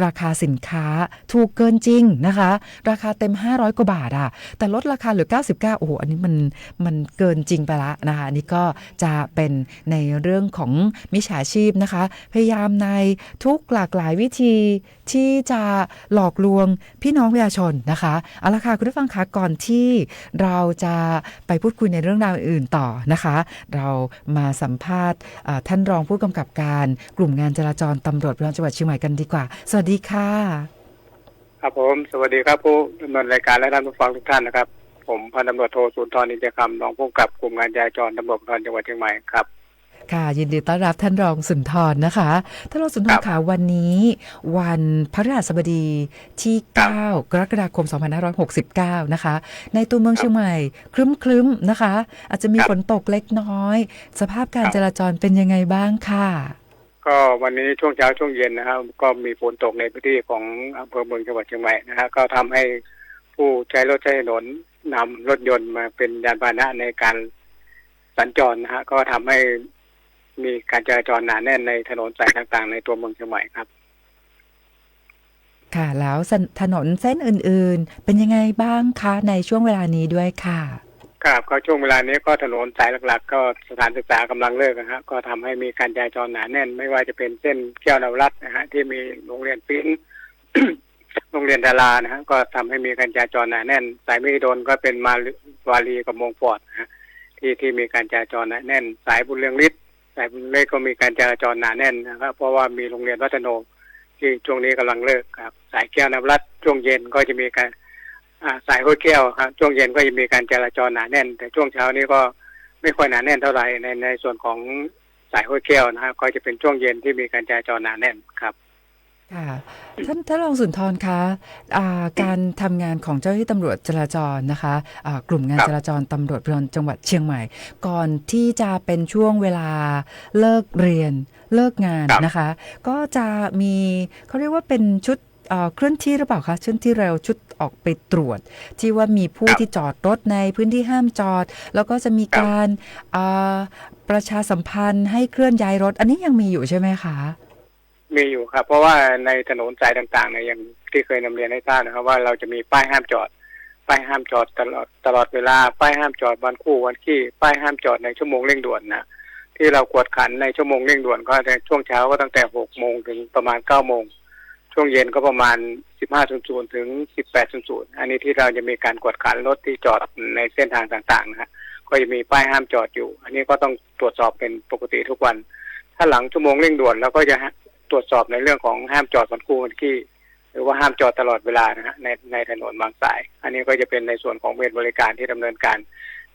ราคาสินค้าถูกเกินจริงนะคะราคาเต็ม500กว่าบาทแต่ลดราคาเหลือ99โอ้โหอันนี้มันเกินจริงไปละนะคะอันนี้ก็จะเป็นในเรื่องของมิจฉาชีพนะคะพยายามในทุกหลากหลายวิธีที่จะหลอกลวงพี่น้องประชาชนนะคะเอาละค่ะคุณผู้ฟังคะก่อนที่เราจะไปพูดคุยในเรื่องราวอื่นต่อนะคะเรามาสัมภาษณ์ท่านรองผู้กำกับการกลุ่มงานจราจรตำรวจภูธรจังหวัดเชียงใหม่กันดีกว่าสวัสดีค่ะครับผมสวัสดีครับผู้ดำเนินรายการและท่านผู้ฟังทุกท่านนะครับผมพันตำรวจโทสุนทร อินทรคำรองผู้กำกับกลุ่มงานจราจรตำรวจภูธรจังหวัดเชียงใหม่ครับค่ะยินดีต้อนรับท่านรองสุนทรนะคะท่านรองสุนทรค่ะวันนี้วันพฤหัสบดีที่9กรกฎาคม2569นะคะในตัวเมืองเชียงใหม่ครึ้มๆนะคะอาจจะมีฝนตกเล็กน้อยสภาพการจราจรเป็นยังไงบ้างค่ะก็วันนี้ช่วงเช้าช่วงเย็นนะครับก็มีฝนตกในพื้นที่ของอำเภอเมืองจังหวัดเชียงใหม่นะฮะก็ทำให้ผู้ใช้รถใช้ถนนนำรถยนต์มาเป็นยานพาหนะในการสัญจรนะฮะก็ทำให้มีการจราจรหนาแน่นในถนนสายต่างๆในตัวเมืองเชียงใหม่ครับค่ะแล้วถนนเส้นอื่นๆเป็นยังไงบ้างคะในช่วงเวลานี้ด้วยค่ะครับก็ช่วงเวลานี้ก็ถนนสายหลักๆก็สถานศึกษากำลังเลิกนะฮะก็ทำให้มีการจราจรหนาแน่นไม่ว่าจะเป็นเส้นแก้วนวรัตน์นะฮะที่มีโรงเรียนปิ้น โรงเรียนดารานะฮะก็ทำให้มีการจราจรหนาแน่นสายมหิดลก็เป็นวารีกับมงฟอร์ดนะฮะที่มีการจราจรหนาแน่นสายบุญเรืองฤทธิ์สายบุญเล็กก็มีการจราจรหนาแน่นนะครับเพราะว่ามีโรงเรียนวัฒโนที่ช่วงนี้กำลังเลิกครับสายแก้วนวรัตน์ช่วงเย็นก็จะมีการสายห้วยแก้วครับช่วงเย็นก็จะมีการจราจรหนาแน่นแต่ช่วงเช้านี้ก็ไม่ค่อยหนาแน่นเท่าไหร่ในส่วนของสายห้วยแก้วนะครับก็จะเป็นช่วงเย็นที่มีการจราจรหนาแน่นครับค่ะท่านรองสุนทรคะการทำงานของเจ้าหน้าที่ตำรวจจราจรนะคะกลุ่มงานจราจรตำรวจภูธรจังหวัดเชียงใหม่ก่อนที่จะเป็นช่วงเวลาเลิกเรียนเลิกงานนะคะก็จะมีเขาเรียกว่าเป็นชุดเคลื่อนที่หรือเปล่าคะเคลื่อนที่เร็วชุดออกไปตรวจที่ว่ามีผู้ที่จอดรถในพื้นที่ห้ามจอดแล้วก็จะมีการประชาสัมพันธ์ให้เคลื่อนย้ายรถอันนี้ยังมีอยู่ใช่ไหมคะมีอยู่ครับเพราะว่าในถนนสายต่างๆเนี่ยอย่างที่เคยนำเรียนให้ทราบนะครับว่าเราจะมีป้ายห้ามจอดตลอดเวลาป้ายห้ามจอดวันคู่วันขี้ป้ายห้ามจอดในชั่วโมงเร่งด่วนนะที่เรากวดขันในชั่วโมงเร่งด่วนก็ในช่วงเช้าก็ตั้งแต่ 6 โมงถึงประมาณ 9 โมงช่วงเย็นก็ประมาณ 15:00 ถึง 18:00 อันนี้ที่เราจะมีการกวดขันรถที่จอดในเส้นทางต่างๆนะฮะก็จะมีป้ายห้ามจอดอยู่อันนี้ก็ต้องตรวจสอบเป็นปกติทุกวันถ้าหลังชั่วโมงเร่งด่วนเราก็จะตรวจสอบในเรื่องของห้ามจอดวันคู่วันขี้หรือว่าห้ามจอดตลอดเวลานะฮะในถนนบางสายอันนี้ก็จะเป็นในส่วนของเวรบริการที่ดำเนินการ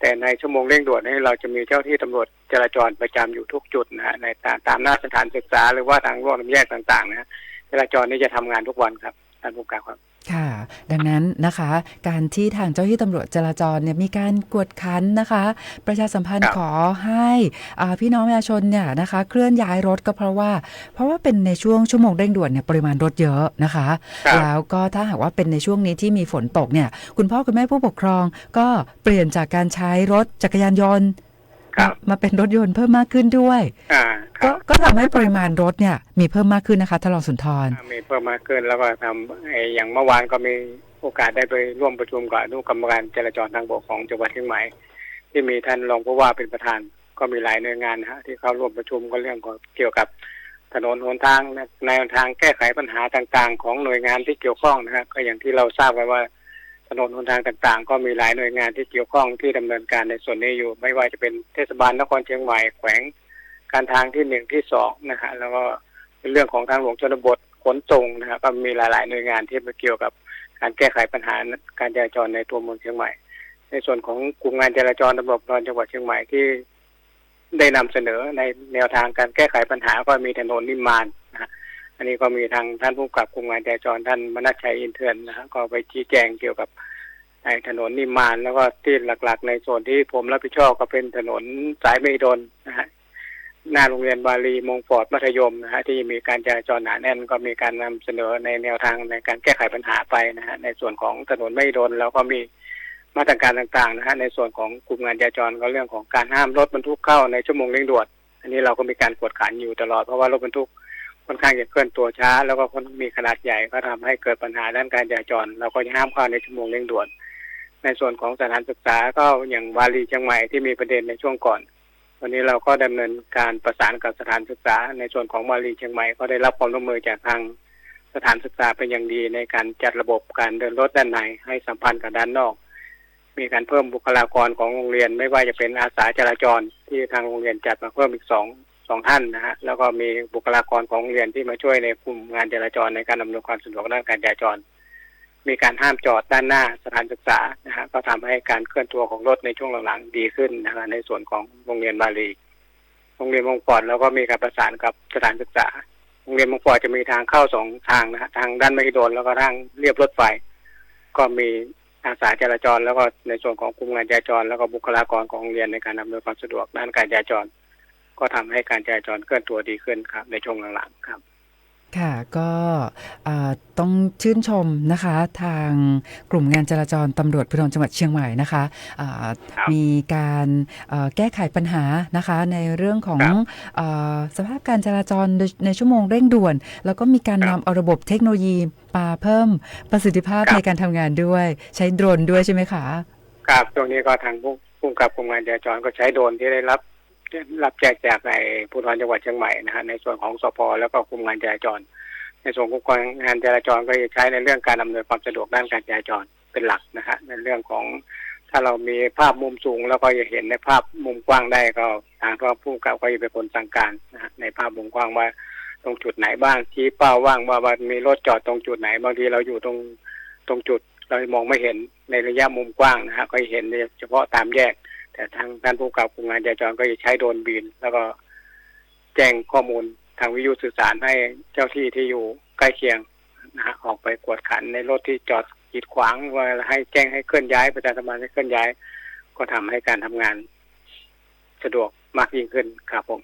แต่ในชั่วโมงเร่งด่วนนี้เราจะมีเจ้าที่ตำรวจจราจรประจำอยู่ทุกจุดนะฮะในตามหน้าสถานศึกษาหรือว่าทางร่วมแยกต่างๆนะฮะจราจรนี่จะทำงานทุกวันครับท่านผู้กำกับครับ ค่ะดังนั้นนะคะการที่ทางเจ้าหน้าที่ตำรวจจราจรเนี่ยมีการกวดขันนะคะประชาสัมพันธ์ขอให้พี่น้องประชาชนเนี่ยนะคะเคลื่อนย้ายรถก็เพราะว่าเป็นในช่วงชั่วโมงเร่งด่วนเนี่ยปริมาณรถเยอะนะคะแล้วก็ถ้าหากว่าเป็นในช่วงนี้ที่มีฝนตกเนี่ยคุณพ่อคุณแม่ผู้ปกครองก็เปลี่ยนจากการใช้รถจักรยานยนต์มาเป็นรถยนต์เพิ่มมากขึ้นด้วยก็ทำให้ปริมาณรถเนี่ยมีเพิ่มมากขึ้นนะคะท่านรองสุนทรมีเพิ่มมากขึ้นแล้วก็ทำอย่างเมื่อวานก็มีโอกาสได้ไปร่วมประชุมกับอนุกรรมการจราจรทางบกของจังหวัดเชียงใหม่ที่มีท่านรองผู้ว่าเป็นประธานก็มีหลายหน่วยงานที่เข้าร่วมประชุมก็เรื่องเกี่ยวกับถนนหนทางในทางแก้ไขปัญหาต่างๆของหน่วยงานที่เกี่ยวข้องนะครับก็อย่างที่เราทราบกันว่าถนนหนทางต่างๆก็มีหลายหน่วยงานที่เกี่ยวข้องที่ดำเนินการในส่วนนี้อยู่ไม่ว่าจะเป็นเทศบาลนครเชียงใหม่แขวงการทางที่1ที่2นะฮะแล้วก็เป็นเรื่องของทางหลวงชนบทขนส่งนะครับก็มีหลายๆหน่วยงานที่มาเกี่ยวกับการแก้ไขปัญหาการจราจรในตัวเมืองเชียงใหม่ในส่วนของกลุ่มงานจราจรตำรวจจังหวัดเชียงใหม่ที่ได้นำเสนอในแนวทางการแก้ไขปัญหาก็มีถนนนิมมานนะอันนี้ก็มีทางท่านผู้กำกับกลุ่มงานจราจรท่านมนัสชัยอินเทือนนะฮะก็ไปชี้แจงเกี่ยวกับถนนนิมมานแล้วก็ที่หลักๆในส่วนที่ผมรับผิดชอบก็เป็นถนนสายมหิดลนะฮะหน้าโรงเรียนบาลีมงฟอร์ดมัธยมนะฮะที่มีการจราจรหนาแน่นก็มีการนำเสนอในแนวทางในการแก้ไขปัญหาไปนะฮะในส่วนของถนนมหิดลแล้วก็มีมาตรการต่างๆนะฮะในส่วนของกลุ่มงานจราจรก็เรื่องของการห้ามรถบรรทุกเข้าในชั่วโมงเร่งด่วนอันนี้เราก็มีการกวดขันอยู่ตลอดเพราะว่ารถบรรทุกค่อนข้างจะเคลื่อนตัวช้าแล้วก็มีขนาดใหญ่ก็ทำให้เกิดปัญหาด้านการจราจรเราก็จะห้ามเข้าในชั่วโมงเร่งด่วนในส่วนของสถานศึกษาก็อย่างวารีเชียงใหม่ที่มีประเด็นในช่วงก่อนวันนี้เราก็ดำเนินการประสานกับสถานศึกษาในส่วนของวารีเชียงใหม่ก็ได้รับความร่วมมือจากทางสถานศึกษาเป็นอย่างดีในการจัดระบบการเดินรถด้านในให้สัมพันธ์กับด้านนอกมีการเพิ่มบุคลากรของโรงเรียนไม่ว่าจะเป็นอาสาจราจรที่ทางโรงเรียนจัดมาเพิ่มอีกสองท่านนะฮะแล้วก็มีบุคลากรของโรงเรียนที่มาช่วยในกลุ่มงานจราจรในการอำนวยความสะดวกด้านการจราจรมีการห้ามจอดด้านหน้าสถานศึกษานะฮะก็ทำให้การเคลื่อนตัวของรถในช่วงหลังๆดีขึ้นนะฮะในส่วนของโรงเรียนบาลีโรงเรียนมงฟอร์ดแล้วก็มีการประสานกับสถานศึกษาโรงเรียนมงฟอร์ดจะมีทางเข้า2ทางนะฮะทางด้านมหิดลแล้วก็ทางเลียบรถไฟก็มีอาสาจราจรแล้วก็ในส่วนของกลุ่มงานจราจรแล้วก็บุคลากรของโรงเรียนในการอำนวยความสะดวกด้านการจราจรก็ทำให้การจราจรเคลื่อนตัวดีขึ้นครับในช่วงหลังๆครับค่ะก็ต้องชื่นชมนะคะทางกลุ่มงานจราจรตำรวจภูธรจังหวัดเชียงใหม่นะคะมีการแก้ไขปัญหานะคะในเรื่องของสภาพการจราจรในชั่วโมงเร่งด่วนแล้วก็มีการนำเอาระบบเทคโนโลยีมาเพิ่มประสิทธิภาพในการทำงานด้วยใช้โดรนด้วยใช่ไหมคะครับตรงนี้ก็ทางผู้กำกับกลุ่มงานจราจรก็ใช้โดรนที่ได้รับแจกจากในภูธรจังหวัดเชียงใหม่นะฮะในส่วนของสภ.แล้วก็กลุ่มงานจราจรในส่วนของงานจราจรก็จะใช้ในเรื่องการอำนวยความสะดวกด้านการจราจรเป็นหลักนะฮะในเรื่องของถ้าเรามีภาพมุมสูงแล้วก็จะเห็นในภาพมุมกว้างได้ก็ทางผู้กำกับก็จะเป็นคนสั่งการนะฮะในภาพมุมกว้างว่าตรงจุดไหนบ้างชี้เป้าว่างว่ามีรถจอดตรงจุดไหนบางทีเราอยู่ตรงจุดเรามองไม่เห็นในระยะมุมกว้างนะฮะก็เห็นเฉพาะตามแยกแต่ทางด้านผู้กำกับกลุ่มงานจราจรก็จะใช้โดรนบินแล้วก็แจ้งข้อมูลทางวิทยุสื่อสารให้เจ้าที่ที่อยู่ใกล้เคียงนะฮะออกไปกวดขันในรถที่จอดกีดขวางว่าให้แจ้งให้เคลื่อนย้ายประชาสัมพันธ์ให้เคลื่อนย้ายก็ทำให้การทำงานสะดวกมากยิ่งขึ้นครับผม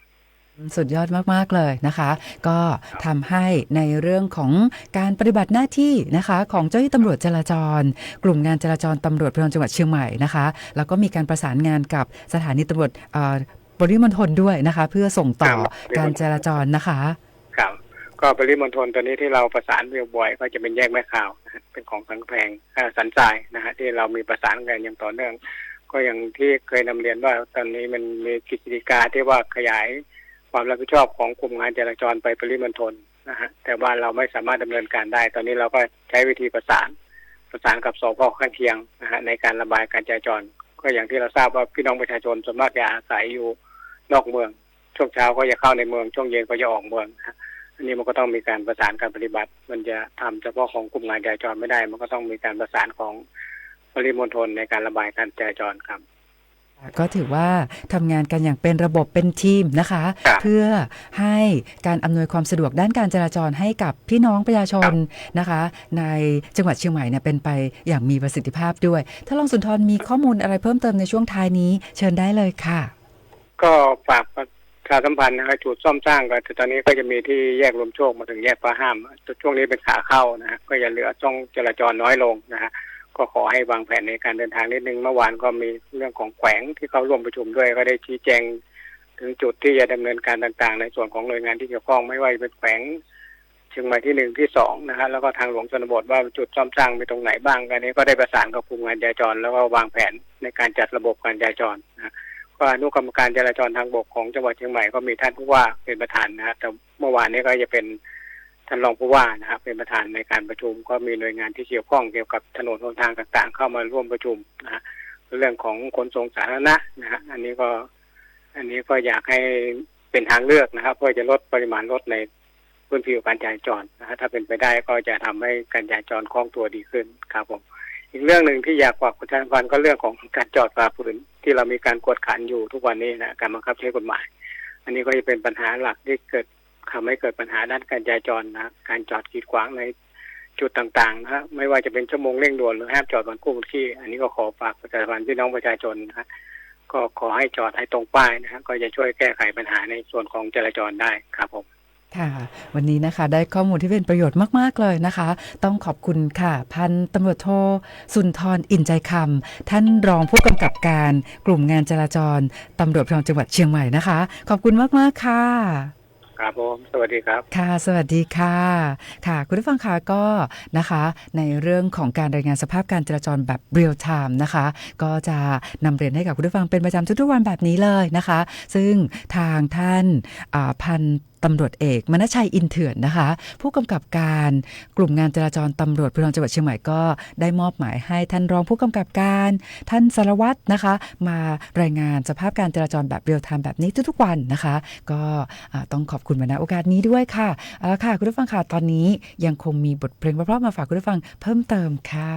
สุดยอดมากๆเลยนะคะก็ทำให้ในเรื่องของการปฏิบัติหน้าที่นะคะของเจ้าหน้าที่ตำรวจจราจรกลุ่มงานจราจรตำรวจภูธรจังหวัดเชียงใหม่นะคะแล้วก็มีการประสานงานกับสถานีตำรวจปริมณฑลด้วยนะคะเพื่อส่งต่อการจราจรนะคะครับก็ปริมณฑลตัวนี้ที่เราประสานบ่อยๆก็จะเป็นแยกแม่ข่าวนะเป็นของสันแพงสันทรายนะฮะที่เรามีประสานกันอย่างต่อเนื่องก็อย่างที่เคยนำเรียนว่าตอนนี้มันมีกิจการที่ว่าขยายความรับผิดชอบของกลุ่มงานจราจรไปปริมณฑลนะฮะแต่ว่าเราไม่สามารถดำเนินการได้ตอนนี้เราก็ใช้วิธีประสานกับสภ.ข้างเคียงนะฮะในการระบายการจราจรก็อย่างที่เราทราบว่าพี่น้องประชาชนส่วนมากจะอาศัยอยู่นอกเมืองช่วงเช้าก็จะเข้าในเมืองช่วงเย็นก็จะออกเมืองอันนี้มันก็ต้องมีการประสานการปฏิบัติมันจะทำเฉพาะของกลุ่มงานจราจรไม่ได้มันก็ต้องมีการประสานของปริมณฑลในการระบายการจราจรครับ ก็ถือว่าทำงานกันอย่างเป็นระบบเป็นทีมนะคะ เพื่อให้การอำนวยความสะดวกด้านการจราจรให้กับพี่น้องประชาชนนะคะในจังหวัดเชียงใหม่เนี่ยเป็นไปอย่างมีประสิทธิภาพด้วยถ้ารองสุนทรมีข้อมูลอะไรเพิ่มเติมในช่วงท้ายนี้เชิญได้เลยค่ะก็ฝากประชาสัมพันธ์นะครับจุดซ่อมสร้างก็ตอนนี้ก็จะมีที่แยกลมโชคมาถึงแยกฟ้าห้ามช่วงนี้เป็นขาเข้านะฮะก็จะเหลือช่องจราจรน้อยลงนะฮะก็ขอให้วางแผนในการเดินทางนิดนึงเมื่อวานก็มีเรื่องของแขวงที่เขาร่วมประชุมด้วยก็ได้ชี้แจงถึงจุดที่จะดำเนินการต่างๆในส่วนของหน่วยงานที่เกี่ยวข้องไม่ว่าจะเป็นแขวงเชียงใหม่ที่1ที่2นะฮะแล้วก็ทางหลวงชนบทว่าจุดซ่อมสร้างไปตรงไหนบ้างกันนี้ก็ได้ประสานกับกลุ่มงานจราจรแล้วก็วางแผนในการจัดระบบการจราจรนะก็อนุกรรมการจราจรทางบกของจังหวัดเชียงใหม่ก็มีท่านผู้ว่าเป็นประธานนะฮะแต่เมื่อวานนี้ก็จะเป็นท่านรองผู้ว่านะครับเป็นประธานในการประชุมก็มีหน่วยงานที่เกี่ยวข้องเกี่ยวกับถนนหนทางต่างๆเข้ามาร่วมประชุมนะฮะเรื่องของขนส่งสาธารณะนะฮะอันนี้ก็อยากให้เป็นทางเลือกนะครับเพื่อจะลดปริมาณรถในพื้นที่การจราจรนะฮะถ้าเป็นไปได้ก็จะทำให้การจราจรคล่องตัวดีขึ้นครับผมอีกเรื่องหนึ่งที่อยากฝากประชาชนก็เรื่องของการจอดฝ่าฝืนที่เรามีการกวดขันอยู่ทุกวันนี้นะการบังคับใช้กฎหมายอันนี้ก็จะเป็นปัญหาหลักที่ทำให้เกิดปัญหาด้านการจราจรนะการจอดกีดขวางในจุดต่างๆนะไม่ว่าจะเป็นชั่วโมงเร่งด่วนหรือห้ามจอดวันคู่ที่อันนี้ก็ขอฝากประชาชนพี่น้องประชาชนนะก็ขอให้จอดให้ตรงป้ายนะก็จะช่วยแก้ไขปัญหาในส่วนของจราจรได้ครับผมค่ะวันนี้นะคะได้ข้อมูลที่เป็นประโยชน์มากๆเลยนะคะต้องขอบคุณค่ะพันตำรวจโทสุนทรอินใจคำท่านรองผู้กำกับการกลุ่มงานจราจรตำรวจภูธรจังหวัดเชียงใหม่นะคะขอบคุณมากๆค่ะครับผมสวัสดีครับค่ะสวัสดีค่ะค่ะคุณผู้ฟังคะก็นะคะในเรื่องของการรายงานสภาพการจราจรแบบเรียลไทม์นะคะก็จะนำเรียนให้กับคุณผู้ฟังเป็นประจำทุกๆวันแบบนี้เลยนะคะซึ่งทางท่านพันตำรวจเอกมณชัยอินเถื่อนนะคะผู้กำกับการกลุ่มงานจราจรตำรวจภูธรจังหวัดเชียงใหม่ก็ได้มอบหมายให้ท่านรองผู้กำกับการท่านสารวัตรนะคะมารายงานสภาพการจราจรแบบเรียลไทม์แบบนี้ทุกๆวันนะคะก็ต้องขอบคุณมาณโอกาสนี้ด้วยค่ะค่ะคุณผู้ฟังค่ะตอนนี้ยังคงมีบทเพลงเพราะๆมาฝากคุณผู้ฟังเพิ่มเติมค่ะ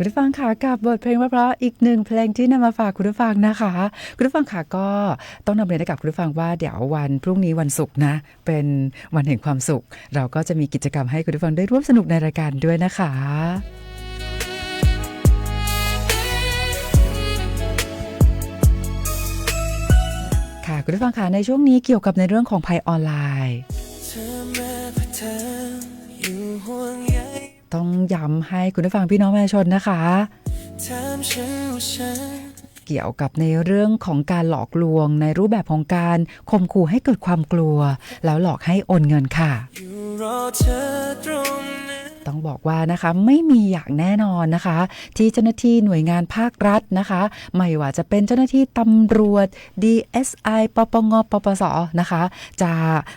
คุณผู้ฟังค่ะกับบทเพลงเพราะๆอีกหนึ่งเพลงที่นำมาฝากคุณผู้ฟังนะคะคุณผู้ฟังค่ะก็ต้องนำเรียนให้กับคุณผู้ฟังว่าเดี๋ยววันพรุ่งนี้วันศุกร์นะเป็นวันแห่งความสุขเราก็จะมีกิจกรรมให้คุณผู้ฟังได้ร่วมสนุกในรายการด้วยนะคะค่ะคุณผู้ฟังค่ะในช่วงนี้เกี่ยวกับในเรื่องของภัยออนไลน์ต้องย้ำให้คุณผู้ฟังพี่น้องประชาชนนะคะเกี่ยวกับในเรื่องของการหลอกลวงในรูปแบบของการข่มขู่ให้เกิดความกลัวแล้วหลอกให้โอนเงินค่ะต้องบอกว่านะคะไม่มีอย่างแน่นอนนะคะที่เจ้าหน้าที่หน่วยงานภาครัฐนะคะไม่ว่าจะเป็นเจ้าหน้าที่ตำรวจ DSI ปปงปปสนะคะจะ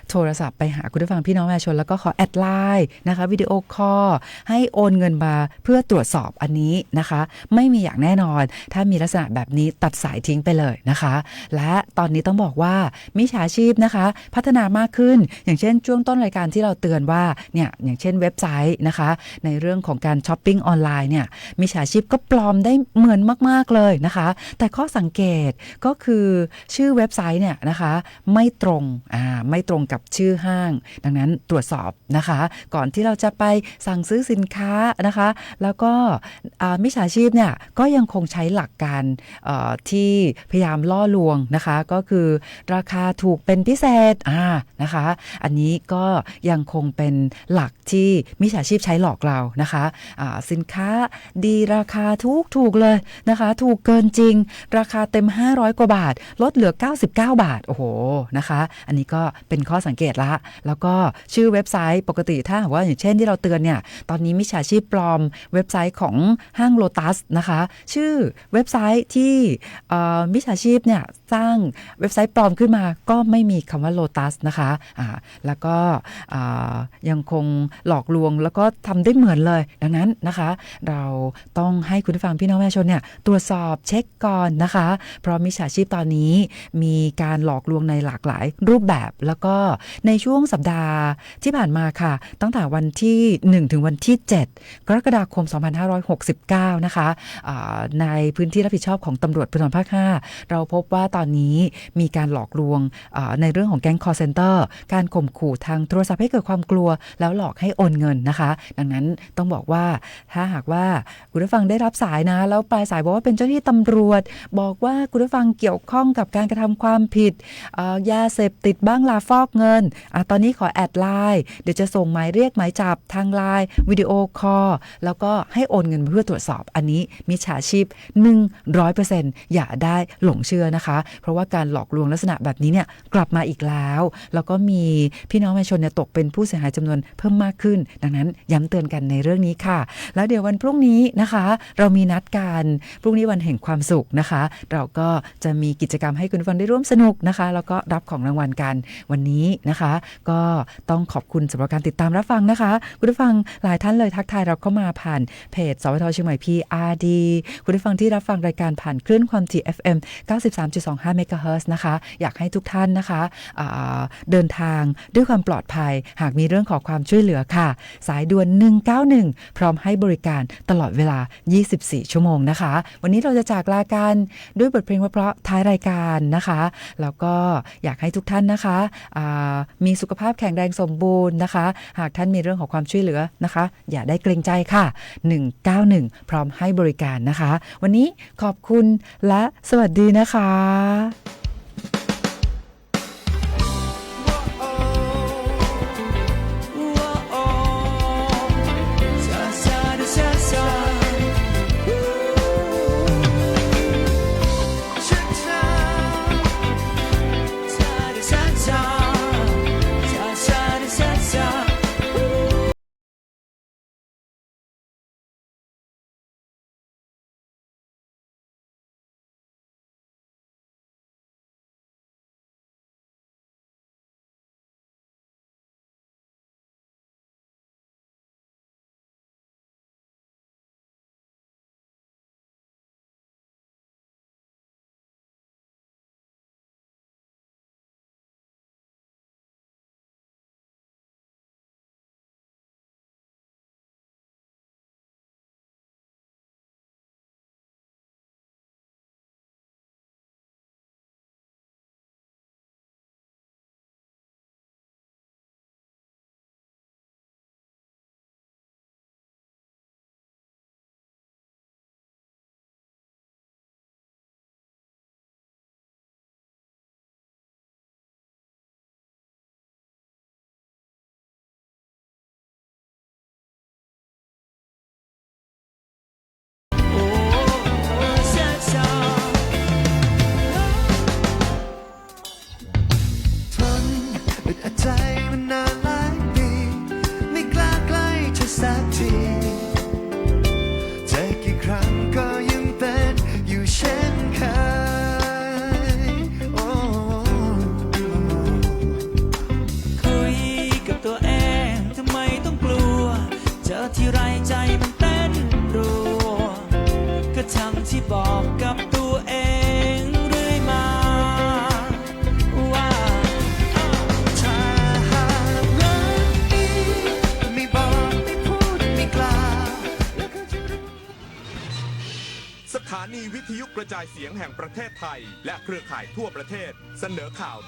โทรศัพท์ไปหาคุณผู้ฟังพี่น้องประชาชนแล้วก็ขอแอดไลน์นะคะวิดีโอคอลให้โอนเงินมาเพื่อตรวจสอบอันนี้นะคะไม่มีอย่างแน่นอนถ้ามีลักษณะแบบนี้ตัดสายทิ้งไปเลยนะคะและตอนนี้ต้องบอกว่ามิจฉาชีพนะคะพัฒนามากขึ้นอย่างเช่นช่วงต้นรายการที่เราเตือนว่าเนี่ยอย่างเช่นเว็บไซต์นะคะในเรื่องของการช้อปปิ้งออนไลน์เนี่ยมิจฉาชีพก็ปลอมได้เหมือนมากๆเลยนะคะแต่ข้อสังเกตก็คือชื่อเว็บไซต์เนี่ยนะคะไม่ตรงกับชื่อห้างดังนั้นตรวจสอบนะคะก่อนที่เราจะไปสั่งซื้อสินค้านะคะแล้วก็มิจฉาชีพเนี่ยก็ยังคงใช้หลักการที่พยายามล่อลวงนะคะก็คือราคาถูกเป็นพิเศษนะคะอันนี้ก็ยังคงเป็นหลักที่มิจฉาชีพใช้หลอกเรานะคะสินค้าดีราคาถูกเลยนะคะถูกเกินจริงราคาเต็ม500กว่าบาทลดเหลือ99บาทโอ้โหนะคะอันนี้ก็เป็นข้อสังเกตละแล้วก็ชื่อเว็บไซต์ปกติถ้าว่าอย่างเช่นที่เราเตือนเนี่ยตอนนี้มิจฉาชีพปลอมเว็บไซต์ของห้างโลตัสนะคะชื่อเว็บไซต์ที่มิจฉาชีพเนี่ยสร้างเว็บไซต์ปลอมขึ้นมาก็ไม่มีคำว่าโลตัสนะคะแล้วก็ยังคงหลอกลวงแล้วก็ทำได้เหมือนเลยดังนั้นนะคะเราต้องให้คุณผู้ฟังพี่น้องประชาชนเนี่ยตรวจสอบเช็คก่อนนะคะเพราะมิจฉาชีพตอนนี้มีการหลอกลวงในหลากหลายรูปแบบแล้วก็ในช่วงสัปดาห์ที่ผ่านมาค่ะตั้งแต่วันที่1ถึงวันที่7กรกฎาคม2569นะคะในพื้นที่รับผิดชอบของตำรวจภูธรภาค5เราพบว่าตอนนี้มีการหลอกลวงในเรื่องของแก๊ง call center การข่มขู่ทางโทรศัพท์ให้เกิดความกลัวแล้วหลอกให้โอนเงินนะคะดังนั้นต้องบอกว่าถ้าหากว่าคุณผู้ฟังได้รับสายนะแล้วปลายสายบอกว่าเป็นเจ้าหน้าที่ตำรวจบอกว่าคุณผู้ฟังเกี่ยวข้องกับการกระทำความผิดยาเสพติดบ้างลาฟอกเงินตอนนี้ขอแอดไลน์เดี๋ยวจะส่งหมายเรียกหมายจับทางไลน์วิดีโอคอลแล้วก็ให้โอนเงินเพื่อตรวจสอบอันนี้มิจฉาชีพ 100% อย่าได้หลงเชื่อนะคะเพราะว่าการหลอกลวงลักษณะแบบนี้เนี่ยกลับมาอีกแล้วแล้วก็มีพี่น้องประชาชนเนี่ยตกเป็นผู้เสียหายจำนวนเพิ่มมากขึ้นดังนั้นย้ำเตือนกันในเรื่องนี้ค่ะแล้วเดี๋ยววันพรุ่งนี้นะคะเรามีนัดกันพรุ่งนี้วันแห่งความสุขนะคะเราก็จะมีกิจกรรมให้คุณผู้ฟังได้ร่วมสนุกนะคะแล้วก็รับของรางวัลกันวันนี้นะคะก็ต้องขอบคุณสำหรับการติดตามรับฟังนะคะคุณผู้ฟังหลายท่านเลยทักทายเราเข้ามาผ่านเพจสวทเชียงใหม่ PRD คุณผู้ฟังที่รับฟังรายการผ่านคลื่นความถี่ FM 93.25 เมกะเฮิรตซ์นะคะอยากให้ทุกท่านนะคะเดินทางด้วยความปลอดภัยหากมีเรื่องขอความช่วยเหลือค่ะสายด่วน191พร้อมให้บริการตลอดเวลา24ชั่วโมงนะคะวันนี้เราจะจากลากันด้วยบทเพลงเพราะๆท้ายรายการนะคะแล้วก็อยากให้ทุกท่านนะคะมีสุขภาพแข็งแรงสมบูรณ์นะคะหากท่านมีเรื่องของความช่วยเหลือนะคะอย่าได้เกรงใจค่ะ191พร้อมให้บริการนะคะวันนี้ขอบคุณและสวัสดีนะคะ ถานีวิทยุกระจายเสียงแห่งประเทศไทยและเครือข่ายทั่วประเทศเสนอข่าว